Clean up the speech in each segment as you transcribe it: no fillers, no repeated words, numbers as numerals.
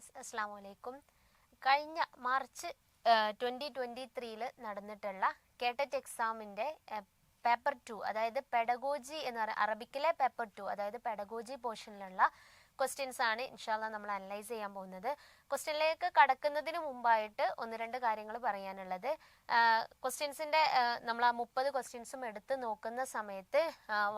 Class. അസ്സലാമു അലൈക്കും. കഴിഞ്ഞ മാർച്ച് 2023 നടന്നിട്ടുള്ള കേട്ടറ്റ് എക്സാമിൻ്റെ പേപ്പർ 2, അതായത് പെഡഗോജി എന്ന് പറയുന്ന അറബിക്കിലെ പേപ്പർ 2, അതായത് പെഡഗോജി പോർഷനിലുള്ള ക്വസ്റ്റ്യൻസ് ആണ് ഇൻഷാല്ല നമ്മൾ അനലൈസ് ചെയ്യാൻ പോകുന്നത്. ക്വസ്റ്റ്യനിലേക്ക് കടക്കുന്നതിന് മുമ്പായിട്ട് ഒന്ന് രണ്ട് കാര്യങ്ങൾ പറയാനുള്ളത്. ക്വസ്റ്റ്യൻസിൻ്റെ നമ്മൾ ആ 30 ക്വസ്റ്റ്യൻസും എടുത്ത് നോക്കുന്ന സമയത്ത്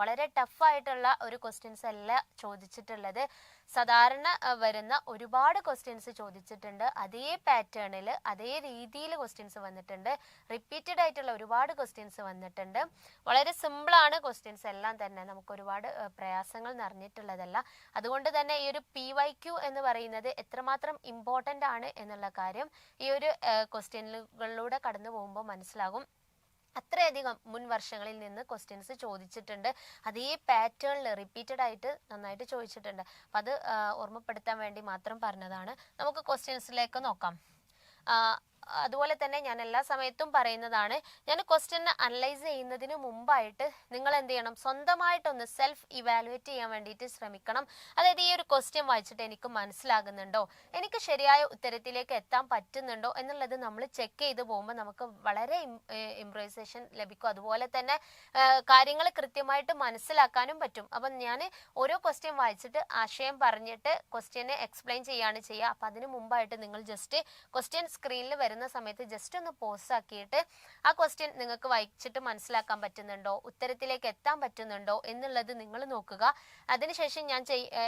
വളരെ ടഫായിട്ടുള്ള ഒരു ക്വസ്റ്റ്യൻസ് അല്ല ചോദിച്ചിട്ടുള്ളത്. സാധാരണ വരുന്ന ഒരുപാട് ക്വസ്റ്റ്യൻസ് ചോദിച്ചിട്ടുണ്ട്. അതേ പാറ്റേണിൽ അതേ രീതിയിൽ ക്വസ്റ്റ്യൻസ് വന്നിട്ടുണ്ട്. റിപ്പീറ്റഡ് ആയിട്ടുള്ള ഒരുപാട് ക്വസ്റ്റ്യൻസ് വന്നിട്ടുണ്ട്. വളരെ സിമ്പിളാണ് ക്വസ്റ്റ്യൻസ് എല്ലാം തന്നെ, നമുക്ക് ഒരുപാട് പ്രയാസങ്ങൾ നിറഞ്ഞിട്ടുള്ളതല്ല. അതുകൊണ്ട് തന്നെ ഈ ഒരു PYQ എന്ന് പറയുന്നത് എത്രമാത്രം ഇമ്പോർട്ടൻ്റ് ആണ് എന്നുള്ള കാര്യം ഈ ഒരു ക്വസ്റ്റ്യനുകളിലൂടെ കടന്നു പോകുമ്പോൾ മനസ്സിലാകും. അത്രയധികം മുൻ വർഷങ്ങളിൽ നിന്ന് ക്വസ്റ്റ്യൻസ് ചോദിച്ചിട്ടുണ്ട്. അതേ പാറ്റേണിൽ റിപ്പീറ്റഡ് ആയിട്ട് നന്നായിട്ട് ചോദിച്ചിട്ടുണ്ട്. അപ്പം അത് ഓർമ്മപ്പെടുത്താൻ വേണ്ടി മാത്രം പറഞ്ഞതാണ്. നമുക്ക് ക്വസ്റ്റ്യൻസിലേക്ക് നോക്കാം. അതുപോലെ തന്നെ ഞാൻ എല്ലാ സമയത്തും പറയുന്നതാണ്, ഞാൻ ക്വസ്റ്റ്യൻ അനലൈസ് ചെയ്യുന്നതിന് മുമ്പായിട്ട് നിങ്ങൾ എന്ത് ചെയ്യണം, സ്വന്തമായിട്ടൊന്ന് സെൽഫ് ഇവാലുവേറ്റ് ചെയ്യാൻ വേണ്ടിയിട്ട് ശ്രമിക്കണം. അതായത് ഈ ഒരു ക്വസ്റ്റ്യൻ വായിച്ചിട്ട് എനിക്ക് മനസ്സിലാകുന്നുണ്ടോ, എനിക്ക് ശരിയായ ഉത്തരത്തിലേക്ക് എത്താൻ പറ്റുന്നുണ്ടോ എന്നുള്ളത് നമ്മൾ ചെക്ക് ചെയ്ത് പോകുമ്പോൾ നമുക്ക് വളരെ ഇംപ്രൂവൈസേഷൻ ലഭിക്കും. അതുപോലെ തന്നെ കാര്യങ്ങൾ കൃത്യമായിട്ട് മനസ്സിലാക്കാനും പറ്റും. അപ്പം ഞാൻ ഓരോ ക്വസ്റ്റ്യൻ വായിച്ചിട്ട് ആശയം പറഞ്ഞിട്ട് ക്വസ്റ്റ്യനെ എക്സ്പ്ലെയിൻ ചെയ്യാണ് ചെയ്യുക. അപ്പം അതിന് മുമ്പായിട്ട് നിങ്ങൾ ജസ്റ്റ് ക്വസ്റ്റ്യൻ സ്ക്രീനിൽ വരുന്ന സമയത്ത് ജസ്റ്റ് ഒന്ന് പോസ് ആക്കിയിട്ട് ആ ക്വസ്റ്റ്യൻ നിങ്ങൾക്ക് വായിച്ചിട്ട് മനസ്സിലാക്കാൻ പറ്റുന്നുണ്ടോ, ഉത്തരത്തിലേക്ക് എത്താൻ പറ്റുന്നുണ്ടോ എന്നുള്ളത് നിങ്ങൾ നോക്കുക. അതിനുശേഷം ഞാൻ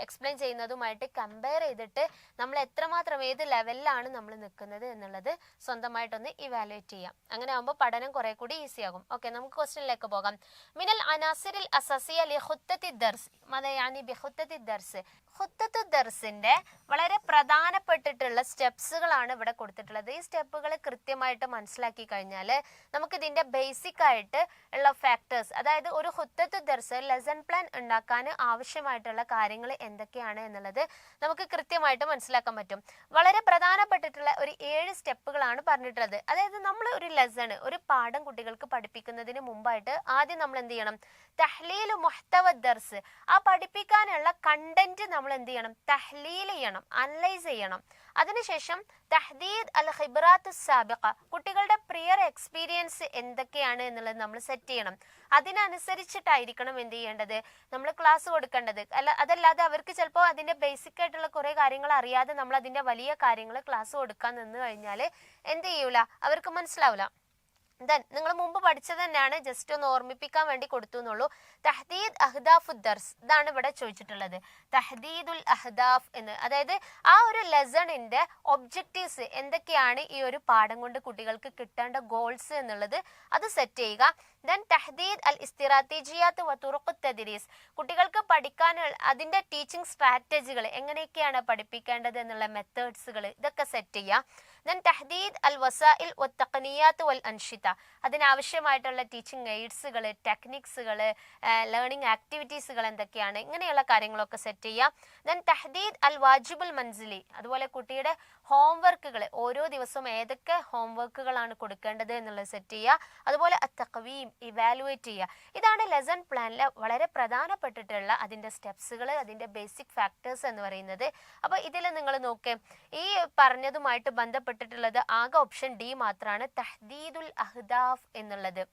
എക്സ്പ്ലെയിൻ ചെയ്യുന്നതുമായിട്ട് കമ്പയർ ചെയ്തിട്ട് നമ്മൾ എത്രമാത്രം ഏത് ലെവലിലാണ് നമ്മൾ നിൽക്കുന്നത് എന്നുള്ളത് സ്വന്തമായിട്ടൊന്ന് ഇവാലുവേറ്റ് ചെയ്യാം. അങ്ങനെ ആകുമ്പോൾ പഠനം കുറെ കൂടി ഈസി ആകും. ഓക്കെ, നമുക്ക് ക്വസ്റ്റ്യനിലേക്ക് പോകാം. മിനൽ അനാസിറിൽ അസസിയ ലി ഖുത്തത്തി ദർസ് മദ യാനി ബി ഖുത്തത്തി ദർസ്. ഖുത്തത്തു ദർസിന്റെ വളരെ പ്രധാനപ്പെട്ടിട്ടുള്ള സ്റ്റെപ്സുകളാണ് ഇവിടെ കൊടുത്തിട്ടുള്ളത്. ഈ സ്റ്റെപ്പുകൾ കൃത്യമായിട്ട് മനസ്സിലാക്കി കഴിഞ്ഞാൽ നമുക്ക് ഇതിന്റെ ബേസിക് ആയിട്ട് ഉള്ള ഫാക്ടേഴ്സ്, അതായത് ഒരു ഖുത്തത്തു ദർസ് ലെസൺ പ്ലാൻ ഉണ്ടാക്കാൻ ആവശ്യമായിട്ടുള്ള കാര്യങ്ങൾ എന്തൊക്കെയാണ് എന്നുള്ളത് നമുക്ക് കൃത്യമായിട്ട് മനസ്സിലാക്കാൻ പറ്റും. വളരെ പ്രധാനപ്പെട്ടിട്ടുള്ള ഒരു 7 സ്റ്റെപ്പുകളാണ് പറഞ്ഞിട്ടുള്ളത്. അതായത് നമ്മൾ ഒരു ലെസൺ, ഒരു പാഠം കുട്ടികൾക്ക് പഠിപ്പിക്കുന്നതിന് മുമ്പായിട്ട് ആദ്യം നമ്മൾ എന്ത് ചെയ്യണം, തഹ്ലീൽ മുഹ്തവ ദർസ്, ആ പഠിപ്പിക്കാനുള്ള കണ്ടന്റ് നമ്മൾ എന്ത് ചെയ്യണം, തഹ്ലീൽ ചെയ്യണം, അനലൈസ് ചെയ്യണം. അതിനുശേഷം തഹ്ദീദ് അൽ ഖിബ്റാത്ത് സാബിഖ, കുട്ടികളുടെ പ്രിയർ എക്സ്പീരിയൻസ് എന്തൊക്കെയാണ് എന്നുള്ളത് നമ്മൾ സെറ്റ് ചെയ്യണം. അതിനനുസരിച്ചിട്ടായിരിക്കണം എന്ത് ചെയ്യേണ്ടത്, നമ്മൾ ക്ലാസ് കൊടുക്കേണ്ടത്. അതല്ലാതെ അവർക്ക് ചിലപ്പോൾ അതിന്റെ ബേസിക് ആയിട്ടുള്ള കുറെ കാര്യങ്ങൾ അറിയാതെ നമ്മൾ അതിന്റെ വലിയ കാര്യങ്ങൾ ക്ലാസ് കൊടുക്കാൻ നിന്ന് കഴിഞ്ഞാൽ എന്ത് ചെയ്യൂല, അവർക്ക് മനസ്സിലാവില്ല. ദെൻ നിങ്ങൾ മുമ്പ് പഠിച്ചത് തന്നെയാണ്, ജസ്റ്റ് ഒന്ന് ഓർമ്മിപ്പിക്കാൻ വേണ്ടി കൊടുത്തു എന്നുള്ളൂ. തഹ്ദീദ് അഹ്ദാഫു ദർസ്, ഇതാണ് ഇവിടെ ചോദിച്ചിട്ടുള്ളത്. തഹ്ദീദുൽ അഹ്ദാഫ് എന്ന്, അതായത് ആ ഒരു ലെസണിന്റെ ഒബ്ജക്റ്റീവ്സ് എന്തൊക്കെയാണ്, ഈ ഒരു പാഠം കൊണ്ട് കുട്ടികൾക്ക് കിട്ടേണ്ട ഗോൾസ് എന്നുള്ളത് അത് സെറ്റ് ചെയ്യുക. ദെൻ തഹ്ദീദ് അൽ ഇസ്തിറാത്തിജിയാത്ത് വ തുറുഖു തദ്രീസ്, കുട്ടികൾക്ക് പഠിക്കാൻ അതിന്റെ ടീച്ചിങ് സ്ട്രാറ്റജികൾ എങ്ങനെയൊക്കെയാണ് പഠിപ്പിക്കേണ്ടത് എന്നുള്ള മെത്തേഡ്സുകൾ ഇതൊക്കെ സെറ്റ് ചെയ്യുക. ദെൻ തഹ്ദീദ് അൽ വസാഇൽ വ തഖ്നിയാത്ത് വൽ അൻഷിത, അതിനാവശ്യമായിട്ടുള്ള ടീച്ചിങ് എയ്ഡ്സുകൾ, ടെക്നിക്സുകൾ, ലേണിംഗ് ആക്ടിവിറ്റീസുകൾ എന്തൊക്കെയാണ്, ഇങ്ങനെയുള്ള കാര്യങ്ങളൊക്കെ സെറ്റ് ചെയ്യാം. ദെൻ തഹ്ദീദ് അൽ വാജിബുൽ മൻസിലി, അതുപോലെ കുട്ടിയുടെ ഹോംവർക്കുകൾ, ഓരോ ദിവസവും ഏതൊക്കെ ഹോംവർക്കുകളാണ് കൊടുക്കേണ്ടത് എന്നുള്ളത് സെറ്റ് ചെയ്യുക. അതുപോലെ തഖ്വീം, ഇവാലുവേറ്റ് ചെയ്യുക. ഇതാണ് ലെസൺ പ്ലാനിലെ വളരെ പ്രധാനപ്പെട്ടിട്ടുള്ള അതിന്റെ സ്റ്റെപ്സുകൾ, അതിന്റെ ബേസിക് ഫാക്ടേഴ്സ് എന്ന് പറയുന്നത്. അപ്പോൾ ഇതിൽ നിങ്ങൾ നോക്ക്, ഈ പറഞ്ഞതുമായിട്ട് ബന്ധപ്പെട്ടിട്ടുള്ളത് ആകെ ഓപ്ഷൻ ഡി മാത്രമാണ്, തഹ്ദീദുൽ അഹ്ദാഫ് എന്നുള്ളത്,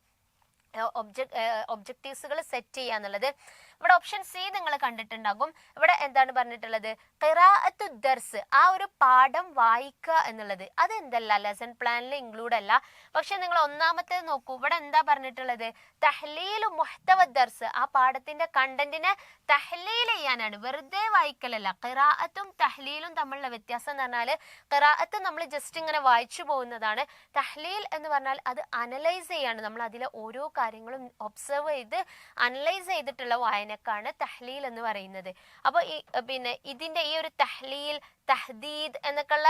ഒബ്ജക്റ്റീവ്സുകൾ സെറ്റ് ചെയ്യുക എന്നുള്ളത്. ഇവിടെ ഓപ്ഷൻ സി നിങ്ങൾ കണ്ടിട്ടുണ്ടാകും. ഇവിടെ എന്താണ് പറഞ്ഞിട്ടുള്ളത്, ഖിറാഅത്തു ദർസ്, ആ ഒരു പാഠം വായിക്കുക എന്നുള്ളത്. അത് എന്തല്ല ലെസൺ പ്ലാനിൽ ഇൻക്ലൂഡ് അല്ല. പക്ഷെ നിങ്ങൾ ഒന്നാമത്തേത് നോക്കൂ, ഇവിടെ എന്താ പറഞ്ഞിട്ടുള്ളത്, തഹ്ലീലു മുഹ്തവ ദർസ്, ആ പാഠത്തിന്റെ കണ്ടന്റിനെ തഹ്ലീൽ ചെയ്യാനാണ്, വെറുതെ വായിക്കലല്ല. ഖിറാഅത്തും തഹ്ലീലും തമ്മിലുള്ള വ്യത്യാസം എന്ന് പറഞ്ഞാൽ, ഖിറാഅത്ത് നമ്മൾ ജസ്റ്റ് ഇങ്ങനെ വായിച്ചു പോകുന്നതാണ്. തഹ്ലീൽ എന്ന് പറഞ്ഞാൽ അത് അനലൈസ് ചെയ്യാണ്, നമ്മൾ അതിലെ ഓരോ കാര്യങ്ങളും ഒബ്സർവ് ചെയ്ത് അനലൈസ് ചെയ്തിട്ടുള്ള വായനക്കാണ് തഹ്ലീൽ എന്ന് പറയുന്നത്. അപ്പോൾ ഇതിന്റെ ഈ ഒരു തഹ്ലീൽ, തഹ്ദീദ് എന്നൊക്കെയുള്ള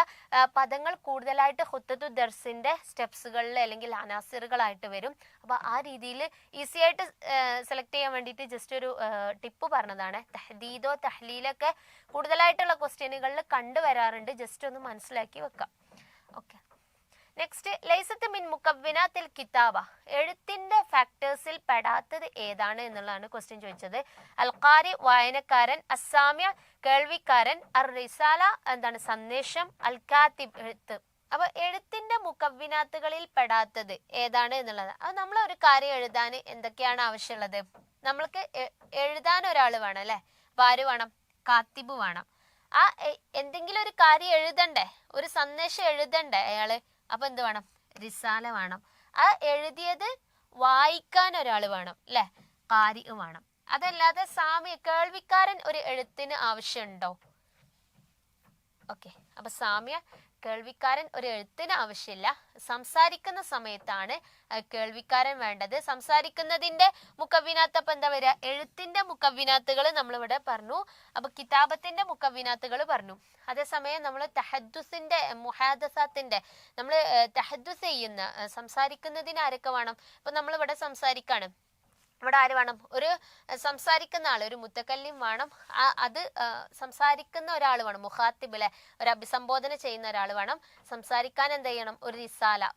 പദങ്ങൾ കൂടുതലായിട്ട് ഖുത്തത്തു ദർസിന്റെ സ്റ്റെപ്സുകളിൽ അല്ലെങ്കിൽ അനാസിറുകളായിട്ട് വരും. അപ്പോൾ ആ രീതിയിൽ ഈസി ആയിട്ട് സെലക്ട് ചെയ്യാൻ വേണ്ടിയിട്ട് ജസ്റ്റ് ഒരു ടിപ്പ് പറഞ്ഞതാണ്. തഹ്ദീദോ തഹ്ലീലൊക്കെ കൂടുതലായിട്ടുള്ള ക്വസ്റ്റ്യനുകളിൽ കണ്ടുവരാറുണ്ട്, ജസ്റ്റ് ഒന്ന് മനസ്സിലാക്കി വെക്കാം. ഓക്കെ, നെക്സ്റ്റ് ലൈസത്ത് മിൻ മുക്കവ്വിനാത്തിൽ കിതാബ, എഴുത്തിന്റെ ഫാക്ടേഴ്സിൽ പെടാത്തത് ഏതാണ് എന്നുള്ളതാണ് ക്വസ്റ്റ്യൻ ചോദിച്ചത്. അൽഖാരി വായനക്കാരൻ, അസാമ്യ കേൾവിക്കാരൻ, അർ റിസാല എന്താണ് സന്ദേശം, അൽ കാത്തിബ് എഴുത്ത്. അപ്പൊ എഴുത്തിന്റെ മുക്കവ്വിനാത്തുകളിൽ പെടാത്തത് ഏതാണ് എന്നുള്ളത്. അത് നമ്മൾ ഒരു കാര്യം എഴുതാൻ എന്തൊക്കെയാണ് ആവശ്യമുള്ളത്? നമ്മൾക്ക് എഴുതാൻ ഒരാൾ വേണം അല്ലെ. അപ്പൊ ആര് വേണം? കാത്തിബ് വേണം. ആ എന്തെങ്കിലും ഒരു കാര്യം എഴുതണ്ടേ, ഒരു സന്ദേശം എഴുതണ്ടേ അയാള്. അപ്പൊ എന്ത് വേണം? റിസാല വേണം. ആ എഴുതിയത് വായിക്കാൻ ഒരാൾ വേണം അല്ലെ, കാരി വേണം. അതല്ലാതെ സാമ്യ കേൾവിക്കാരൻ ഒരു എഴുത്തിന് ആവശ്യമുണ്ടോ? ഓക്കെ, അപ്പൊ സാമ്യ കേൾവിക്കാരൻ ഒരു എഴുത്തിന് ആവശ്യമില്ല. സംസാരിക്കുന്ന സമയത്താണ് കേൾവിക്കാരൻ വേണ്ടത്. സംസാരിക്കുന്നതിന്റെ മുക്കവ്വിനാത്ത് അപ്പൊ എന്താ വരിക? എഴുത്തിന്റെ മുക്കവ്വിനാത്തുകൾ നമ്മളിവിടെ പറഞ്ഞു. അപ്പൊ കിതാബത്തിന്റെ മുക്കവ്വിനാത്തുകൾ പറഞ്ഞു. അതേസമയം നമ്മൾ തഹദ്ദുസിന്റെ മുഹാദസാത്തിന്റെ നമ്മൾ തഹദ്ദുസ് ചെയ്യുന്ന സംസാരിക്കുന്നതിന് ആരൊക്കെ വേണം? ഇപ്പൊ നമ്മളിവിടെ സംസാരിക്കാണ്, ഇവിടെ ആര് വേണം? ഒരു സംസാരിക്കുന്ന ആള്, ഒരു മുത്തക്കല്ലിം വേണം. അത് സംസാരിക്കുന്ന ഒരാൾ വേണം, മുഖാത്തിബിലെ ഒരു അഭിസംബോധന ചെയ്യുന്ന ഒരാൾ വേണം. സംസാരിക്കാൻ എന്ത് ചെയ്യണം? ഒരു റിസാല,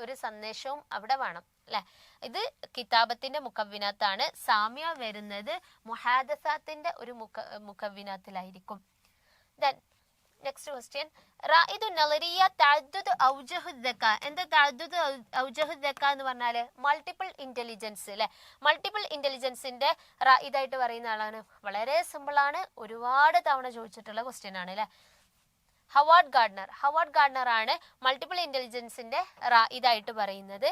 ഒരു സന്ദേശവും അവിടെ വേണം അല്ലെ. ഇത് കിതാബത്തിന്റെ മുക്കവ്വിനാത്താണ്. സാമ്യ വരുന്നത് മുഹാദസാത്തിന്റെ ഒരു മുക്കവ്വിനാത്തിലായിരിക്കും. ദെൻ നെക്സ്റ്റ് ക്വസ്റ്റ്യൻ, റായിദു നളരിയ തഅദ്ദുദ് ഔജഹു ദക്ക. എന്താ തഅദ്ദുദ് ഔജഹു ദക്ക എന്ന് പറഞ്ഞാല് മൾട്ടിപ്പിൾ ഇന്റലിജൻസ് അല്ലെ. മൾട്ടിപ്പിൾ ഇന്റലിജൻസിന്റെ റായിദായിട്ട് പറയുന്ന ആളാണ്. വളരെ സിമ്പിൾ ആണ്, ഒരുപാട് തവണ ചോദിച്ചിട്ടുള്ള ക്വസ്റ്റ്യൻ ആണ് അല്ലെ. ഹവാർഡ് ഗാർഡനർ ആണ് മൾട്ടിപ്പിൾ ഇന്റലിജൻസിന്റെ റായിദായിട്ട് പറയുന്നത്.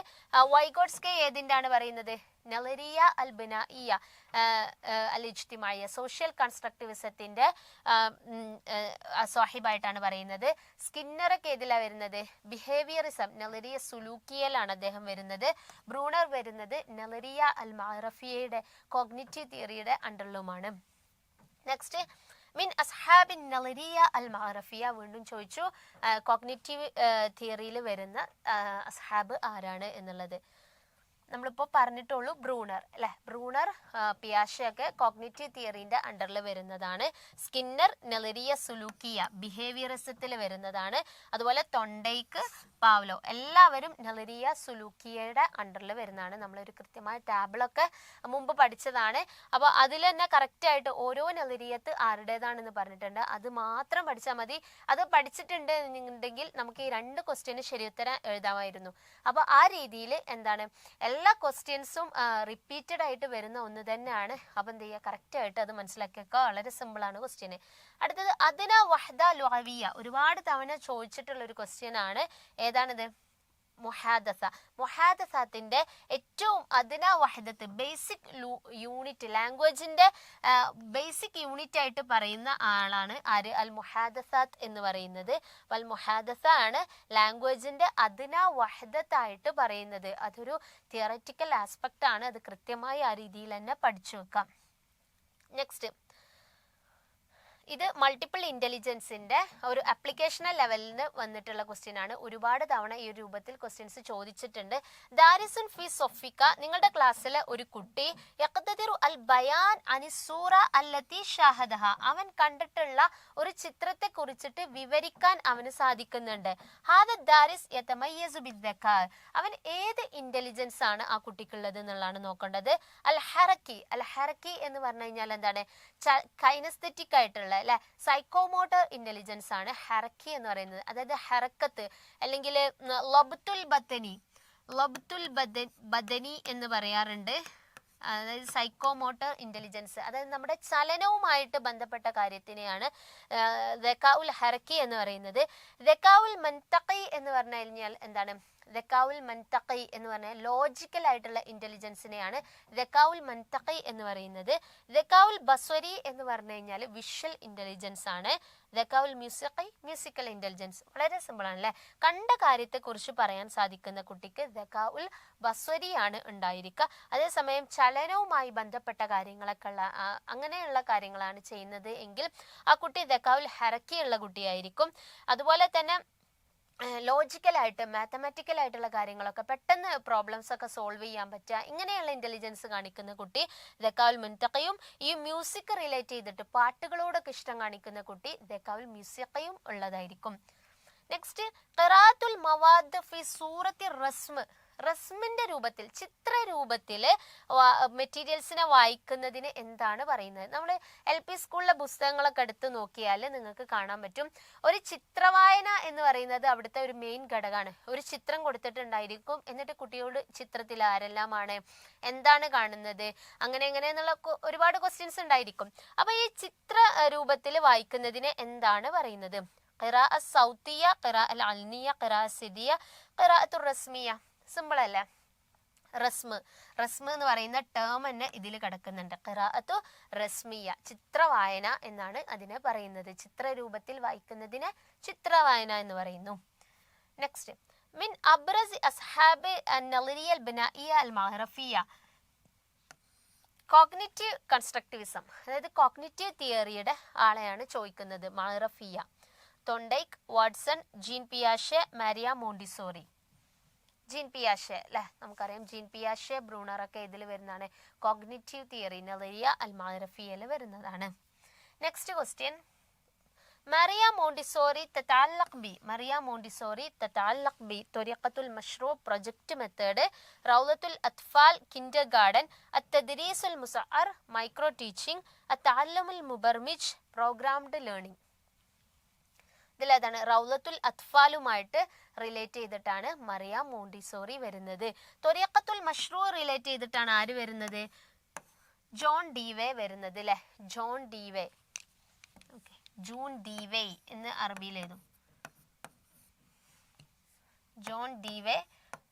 വൈഗോട്സ്കി ഏതിന്റെ ആണ് പറയുന്നത്? നളരിയ അൽ ബിനാഇയ അൽ ഇജ്തിമാഇയ, സോഷ്യൽ കൺസ്ട്രക്റ്റിവിസത്തിന്റെ സാഹിബായിട്ടാണ് പറയുന്നത്. സ്കിന്നറൊക്കെ ഏതിലാണ് വരുന്നത്? ബിഹേവിയറിസം, നളരിയ സുലൂക്കിയലാണ് അദ്ദേഹം വരുന്നത്. ബ്രൂണർ വരുന്നത് നളരിയ അൽ മഅറഫിയയുടെ കോഗ്നിറ്റീവ് തിയറിയുടെ അണ്ടറിലുമാണ്. നെക്സ്റ്റ് മിൻ അസ്ഹാബിൻ നളരിയ അൽ മഅറഫിയ, വീണ്ടും ചോദിച്ചു കോഗ്നിറ്റീവ് തിയറിയിൽ വരുന്ന അസ്ഹാബ് ആരാണ് എന്നുള്ളത്. നമ്മളിപ്പോൾ പറഞ്ഞിട്ടുള്ളൂ ബ്രൂണർ അല്ലെ. ബ്രൂണർ, പിയാഷെ ഒക്കെ കോഗ്നിറ്റീവ് തിയറിന്റെ അണ്ടറിൽ വരുന്നതാണ്. സ്കിന്നർ നളരിയ സുലൂക്കിയ ബിഹേവിയറിസത്തിൽ വരുന്നതാണ്. അതുപോലെ തൊണ്ടൈക്ക്, പാവ്ലോ എല്ലാവരും നളരിയ സുലൂക്കിയയുടെ അണ്ടറിൽ വരുന്നതാണ്. നമ്മളൊരു കൃത്യമായ ടാബിളൊക്കെ മുമ്പ് പഠിച്ചതാണ്. അപ്പോൾ അതിൽ തന്നെ കറക്റ്റ് ആയിട്ട് ഓരോ നളരിയത്ത് ആരുടേതാണെന്ന് പറഞ്ഞിട്ടുണ്ട്. അത് മാത്രം പഠിച്ചാൽ മതി. അത് പഠിച്ചിട്ടുണ്ട് എന്നുണ്ടെങ്കിൽ നമുക്ക് ഈ 2 ക്വസ്റ്റ്യന് ശരിയുത്തരം എഴുതാമായിരുന്നു. അപ്പോൾ ആ രീതിയിൽ എന്താണ് എല്ലാ ക്വസ്റ്റ്യൻസും റിപ്പീറ്റഡ് ആയിട്ട് വരുന്ന ഒന്ന് തന്നെയാണ്. അപ്പം എന്ത് ചെയ്യുക? കറക്റ്റ് ആയിട്ട് അത് മനസ്സിലാക്കിയൊക്കെ. വളരെ സിമ്പിൾ ആണ് ക്വസ്റ്റ്യന്. അടുത്തത് അദ്ന വഹദ ലുഅവിയ, ഒരുപാട് തവണ ചോദിച്ചിട്ടുള്ള ഒരു ക്വസ്റ്റ്യൻ ആണ്. ഏതാണിത്? മുഹാദസത്തിന്റെ ഏറ്റവും അദ്ന വഹദത്ത്, ബേസിക് യൂണിറ്റ്, ലാംഗ്വേജിന്റെ ബേസിക് യൂണിറ്റ് ആയിട്ട് പറയുന്ന ആളാണ് ആര്? അൽ മുഹാദസാത്ത് എന്ന് പറയുന്നത്. അൽ മുഹാദസ ആണ് ലാംഗ്വേജിന്റെ അദ്ന വഹദത്ത് ആയിട്ട് പറയുന്നത്. അതൊരു തിയററ്റിക്കൽ ആസ്പെക്ട് ആണ്. അത് കൃത്യമായി ആ രീതിയിൽ തന്നെ പഠിച്ചു വെക്കാം. നെക്സ്റ്റ്, ഇത് മൾട്ടിപ്പിൾ ഇന്റലിജൻസിന്റെ ഒരു അപ്ലിക്കേഷണൽ ലെവലിൽ നിന്ന് വന്നിട്ടുള്ള ക്വസ്റ്റ്യൻ ആണ്. ഒരുപാട് തവണ ഈ രൂപത്തിൽ ക്വസ്റ്റ്യൻസ് ചോദിച്ചിട്ടുണ്ട്. ദാരിസുൻ ഫി സൊഫിക, നിങ്ങളുടെ ക്ലാസ്സിലെ ഒരു കുട്ടി യഖ്തദിറു അൽ ബയാൻ അനിസൂറ അല്ലത്തി ഷാഹദഹ, അവൻ കണ്ടിട്ടുള്ള ഒരു ചിത്രത്തെ കുറിച്ചിട്ട് വിവരിക്കാൻ അവന് സാധിക്കുന്നുണ്ട്. ഹാദ ദാരിസ് യതമയ്യസു ബിദ്ദക്കാ, അവൻ ഏത് ഇന്റലിജൻസ് ആണ് ആ കുട്ടിക്കുള്ളത് എന്നുള്ളതാണ് നോക്കേണ്ടത്. അൽ ഹറക്കി എന്ന് പറഞ്ഞു കഴിഞ്ഞാൽ എന്താണ്? കൈനസ്തെറ്റിക് ആയിട്ടുള്ള അല്ലെ, സൈക്കോമോട്ടർ ഇന്റലിജൻസ് ആണ് ഹറക്കി എന്ന് പറയുന്നത്. അതായത് ഹറക്കത്ത് അല്ലെങ്കിൽ ലബ്തുൽ ബദനി എന്ന് പറയാറുണ്ട്. അതായത് സൈക്കോമോട്ടർ ഇന്റലിജൻസ്, അതായത് നമ്മുടെ ചലനവുമായിട്ട് ബന്ധപ്പെട്ട കാര്യത്തിനെയാണ് ദക്കാഉൽ ഹറക്കി എന്ന് പറയുന്നത്. ദക്കാഉൽ മൻതഖി എന്ന് പറഞ്ഞു കഴിഞ്ഞാൽ എന്താണ്? ദക്കാഉൽ മൻതഖി എന്ന് പറഞ്ഞാൽ ലോജിക്കൽ ആയിട്ടുള്ള ഇന്റലിജൻസിനെയാണ് ദക്കാഉൽ മൻതഖി എന്ന് പറയുന്നത്. ദക്കാഉൽ ബസ്വരി എന്ന് പറഞ്ഞു കഴിഞ്ഞാൽ വിഷ്വൽ ഇന്റലിജൻസ് ആണ്. ദക്കാഉൽ മ്യൂസിക്കൽ ഇന്റലിജൻസ്. വളരെ സിമ്പിൾ ആണല്ലേ. കണ്ട കാര്യത്തെ കുറിച്ച് പറയാൻ സാധിക്കുന്ന കുട്ടിക്ക് ദക്കാഉൽ ബസ്വരിയാണ് ഉണ്ടായിരിക്കുക. അതേസമയം ചലനവുമായി ബന്ധപ്പെട്ട കാര്യങ്ങളൊക്കെ ഉള്ള അങ്ങനെയുള്ള കാര്യങ്ങളാണ് ചെയ്യുന്നത് എങ്കിൽ ആ കുട്ടി ദക്കാഉൽ ഹറക്കി ഉള്ള കുട്ടിയായിരിക്കും. അതുപോലെ തന്നെ ലോജിക്കലായിട്ട് മാത്തമാറ്റിക്കൽ ആയിട്ടുള്ള കാര്യങ്ങളൊക്കെ പെട്ടെന്ന് പ്രോബ്ലംസ് ഒക്കെ സോൾവ് ചെയ്യാൻ പറ്റുക, ഇങ്ങനെയുള്ള ഇന്റലിജൻസ് കാണിക്കുന്ന കുട്ടി ദക്കാഉൽ മുൻതഖയും. ഈ മ്യൂസിക് റിലേറ്റ് ചെയ്തിട്ട് പാട്ടുകളോടൊക്കെ ഇഷ്ടം കാണിക്കുന്ന കുട്ടി ദക്കാഉൽ മ്യൂസിക്കയും ഉള്ളതായിരിക്കും. നെക്സ്റ്റ് ഖിറാഅത്തുൽ മവാദ് ഫി സൂറത്തി റസ്മ്, റസ്മിന്റെ രൂപത്തിൽ, ചിത്ര രൂപത്തിൽ മെറ്റീരിയൽസിനെ വായിക്കുന്നതിന് എന്താണ് പറയുന്നത്? നമ്മൾ LP സ്കൂളിലെ പുസ്തകങ്ങളൊക്കെ എടുത്ത് നോക്കിയാൽ നിങ്ങൾക്ക് കാണാൻ പറ്റും, ഒരു ചിത്രവായന എന്ന് പറയുന്നത് അവിടുത്തെ ഒരു മെയിൻ ഘടകമാണ്. ഒരു ചിത്രം കൊടുത്തിട്ടുണ്ടായിരിക്കും, എന്നിട്ട് കുട്ടിയോട് ചിത്രത്തിൽ ആരെല്ലാമാണ്, എന്താണ് കാണുന്നത്, അങ്ങനെ എന്നുള്ള ഒരുപാട് ക്വസ്റ്റ്യൻസ് ഉണ്ടായിരിക്കും. അപ്പൊ ഈ ചിത്ര രൂപത്തിൽ വായിക്കുന്നതിന് എന്താണ് പറയുന്നത്? ഖിറാഅ സൗത്തിയ, ഖിറാഅ അൽ അൽനിയ, ഖിറാഅ സിദിയ, ഖിറാഅത്തുർ റസ്മിയ. സിമ്പിൾ അല്ലേ? റസ്മ് എന്ന് പറയുന്ന ടേം തന്നെ ഇതിൽ കിടക്കുന്നുണ്ട്. ഖിറാഅത്തു റസ്മിയ, ചിത്രവായന എന്നാണ് അതിനെ പറയുന്നത്. ചിത്ര രൂപത്തിൽ വായിക്കുന്നതിനെ ചിത്രവായന എന്ന് പറയുന്നു. നെക്സ്റ്റ്, മിൻ അബ്രസ് അസ്ഹാബ് അൻ-നളരിയ അൽ-ബനാഇയ അൽ-മഅറഫിയ, കോഗ്നിറ്റീവ് കൺസ്ട്രക്റ്റിവിസം, അതായത് കോഗ്നിറ്റീവ് തിയറിയുടെ ആളെയാണ് ചോദിക്കുന്നത്. മഅറഫിയ, തൊണ്ടൈക്ക്, വാട്സൺ, ജീൻ പിയാഷെ, മാരിയ മോണ്ടിസോറി. ജീൻ പിയാഷെ അല്ലെ, നമുക്കറിയാം ജീൻ പിയാഷെ, ബ്രൂണർ ഒക്കെ ഇതിൽ വരുന്നതാണ്. കോഗ്നിറ്റീവ് തിയറി നളരിയ അൽ മഅറഫിയയിൽ വരുന്നതാണ്. നെക്സ്റ്റ് ക്വസ്റ്റ്യൻ, മറിയ മോണ്ടിസോറി തതഅല്ലഖ് ബി ത്വരീഖത്തുൽ മശ്റൂ, പ്രൊജക്ട് മെത്തേഡ്, റൗളത്തുൽ അത്ഫാൽ, കിൻഡർ ഗാർഡൻ, അത്തദ്രീസുൽ മുസഅർ, മൈക്രോ ടീച്ചിങ്, അത്തഅല്ലുമുൽ മുബർമിജ്, പ്രോഗ്രാംഡ് ലേണിംഗ്. ഇതിലേതാണ്? റൗളത്തുൽ അത്ഫാലുമായിട്ട് റിലേറ്റ് ചെയ്തിട്ടാണ് മറിയ മോണ്ടിസോറി വരുന്നത്. ത്വരീഖത്തുൽ മശ്റൂ റിലേറ്റ് ചെയ്തിട്ടാണ് ആര് വരുന്നത്? ജോൺ ഡീവേ വരുന്നത് അല്ലെ, ജോൺ ഡീവേ. ഓക്കെ, ജൂൺ ഡീവേ എന്ന് അറബിയിൽ എഴുതും. ജോൺ ഡീവേ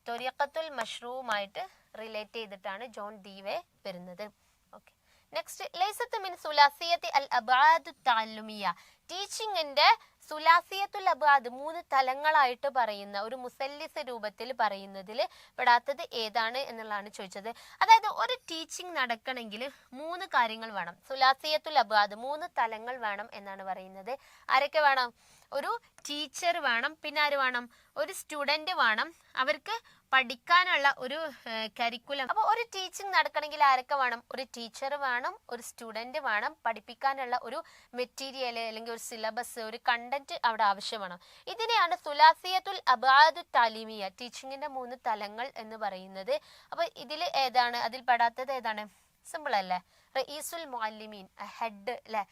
ത്വരീഖത്തുൽ മശ്റൂവുമായിട്ട് റിലേറ്റ് ചെയ്തിട്ടാണ് ജോൺ ഡീവേ വരുന്നത്. ഓക്കെ, നെക്സ്റ്റ്, ലൈസത്ത് മിൻ സുലാസിയത്തി അൽ അബ്ആദു തഅല്ലുമിയ, ടീച്ചിങ്ങിന്റെ സുലാസിയത്തുൽ അബ്ആദ്, 3 തലങ്ങളായിട്ട് പറയുന്ന ഒരു മുസല്ലിസ് രൂപത്തിൽ പറയുന്നതിൽ പെടാത്തത് ഏതാണ് എന്നുള്ളതാണ് ചോദിച്ചത്. അതായത് ഒരു ടീച്ചിങ് നടക്കണമെങ്കിൽ 3 കാര്യങ്ങൾ വേണം. സുലാസിയത്തുൽ അബ്ആദ് 3 തലങ്ങൾ വേണം എന്നാണ് പറയുന്നത്. ആരൊക്കെ വേണം? ഒരു ടീച്ചർ വേണം, പിന്നെ ആര് വേണം? ഒരു സ്റ്റുഡൻറ് വേണം, അവർക്ക് പഠിക്കാനുള്ള ഒരു കരിക്കുലം. അപ്പോൾ ഒരു ടീച്ചിങ് നടക്കണമെങ്കിൽ ആരൊക്കെ വേണം? ഒരു ടീച്ചർ വേണം, ഒരു സ്റ്റുഡൻറ് വേണം, പഠിപ്പിക്കാനുള്ള ഒരു മെറ്റീരിയൽ അല്ലെങ്കിൽ ഒരു സിലബസ്, ഒരു കണ്ടന്റ് അവിടെ ആവശ്യമാണ്. ഇതിനെയാണ് സുലാസിയത്തുൽ അബ്ആദു താലിമിയ, ടീച്ചിങ്ങിന്റെ 3 തലങ്ങൾ എന്ന് പറയുന്നത്. അപ്പോൾ ഇതിൽ ഏതാണ്? അതിൽ പെടാത്തത് ഏതാണ്? സിമ്പിൾ അല്ലേ? റഈസുൽ മുഅല്ലിമീൻ, ഹെഡ് അല്ലെ,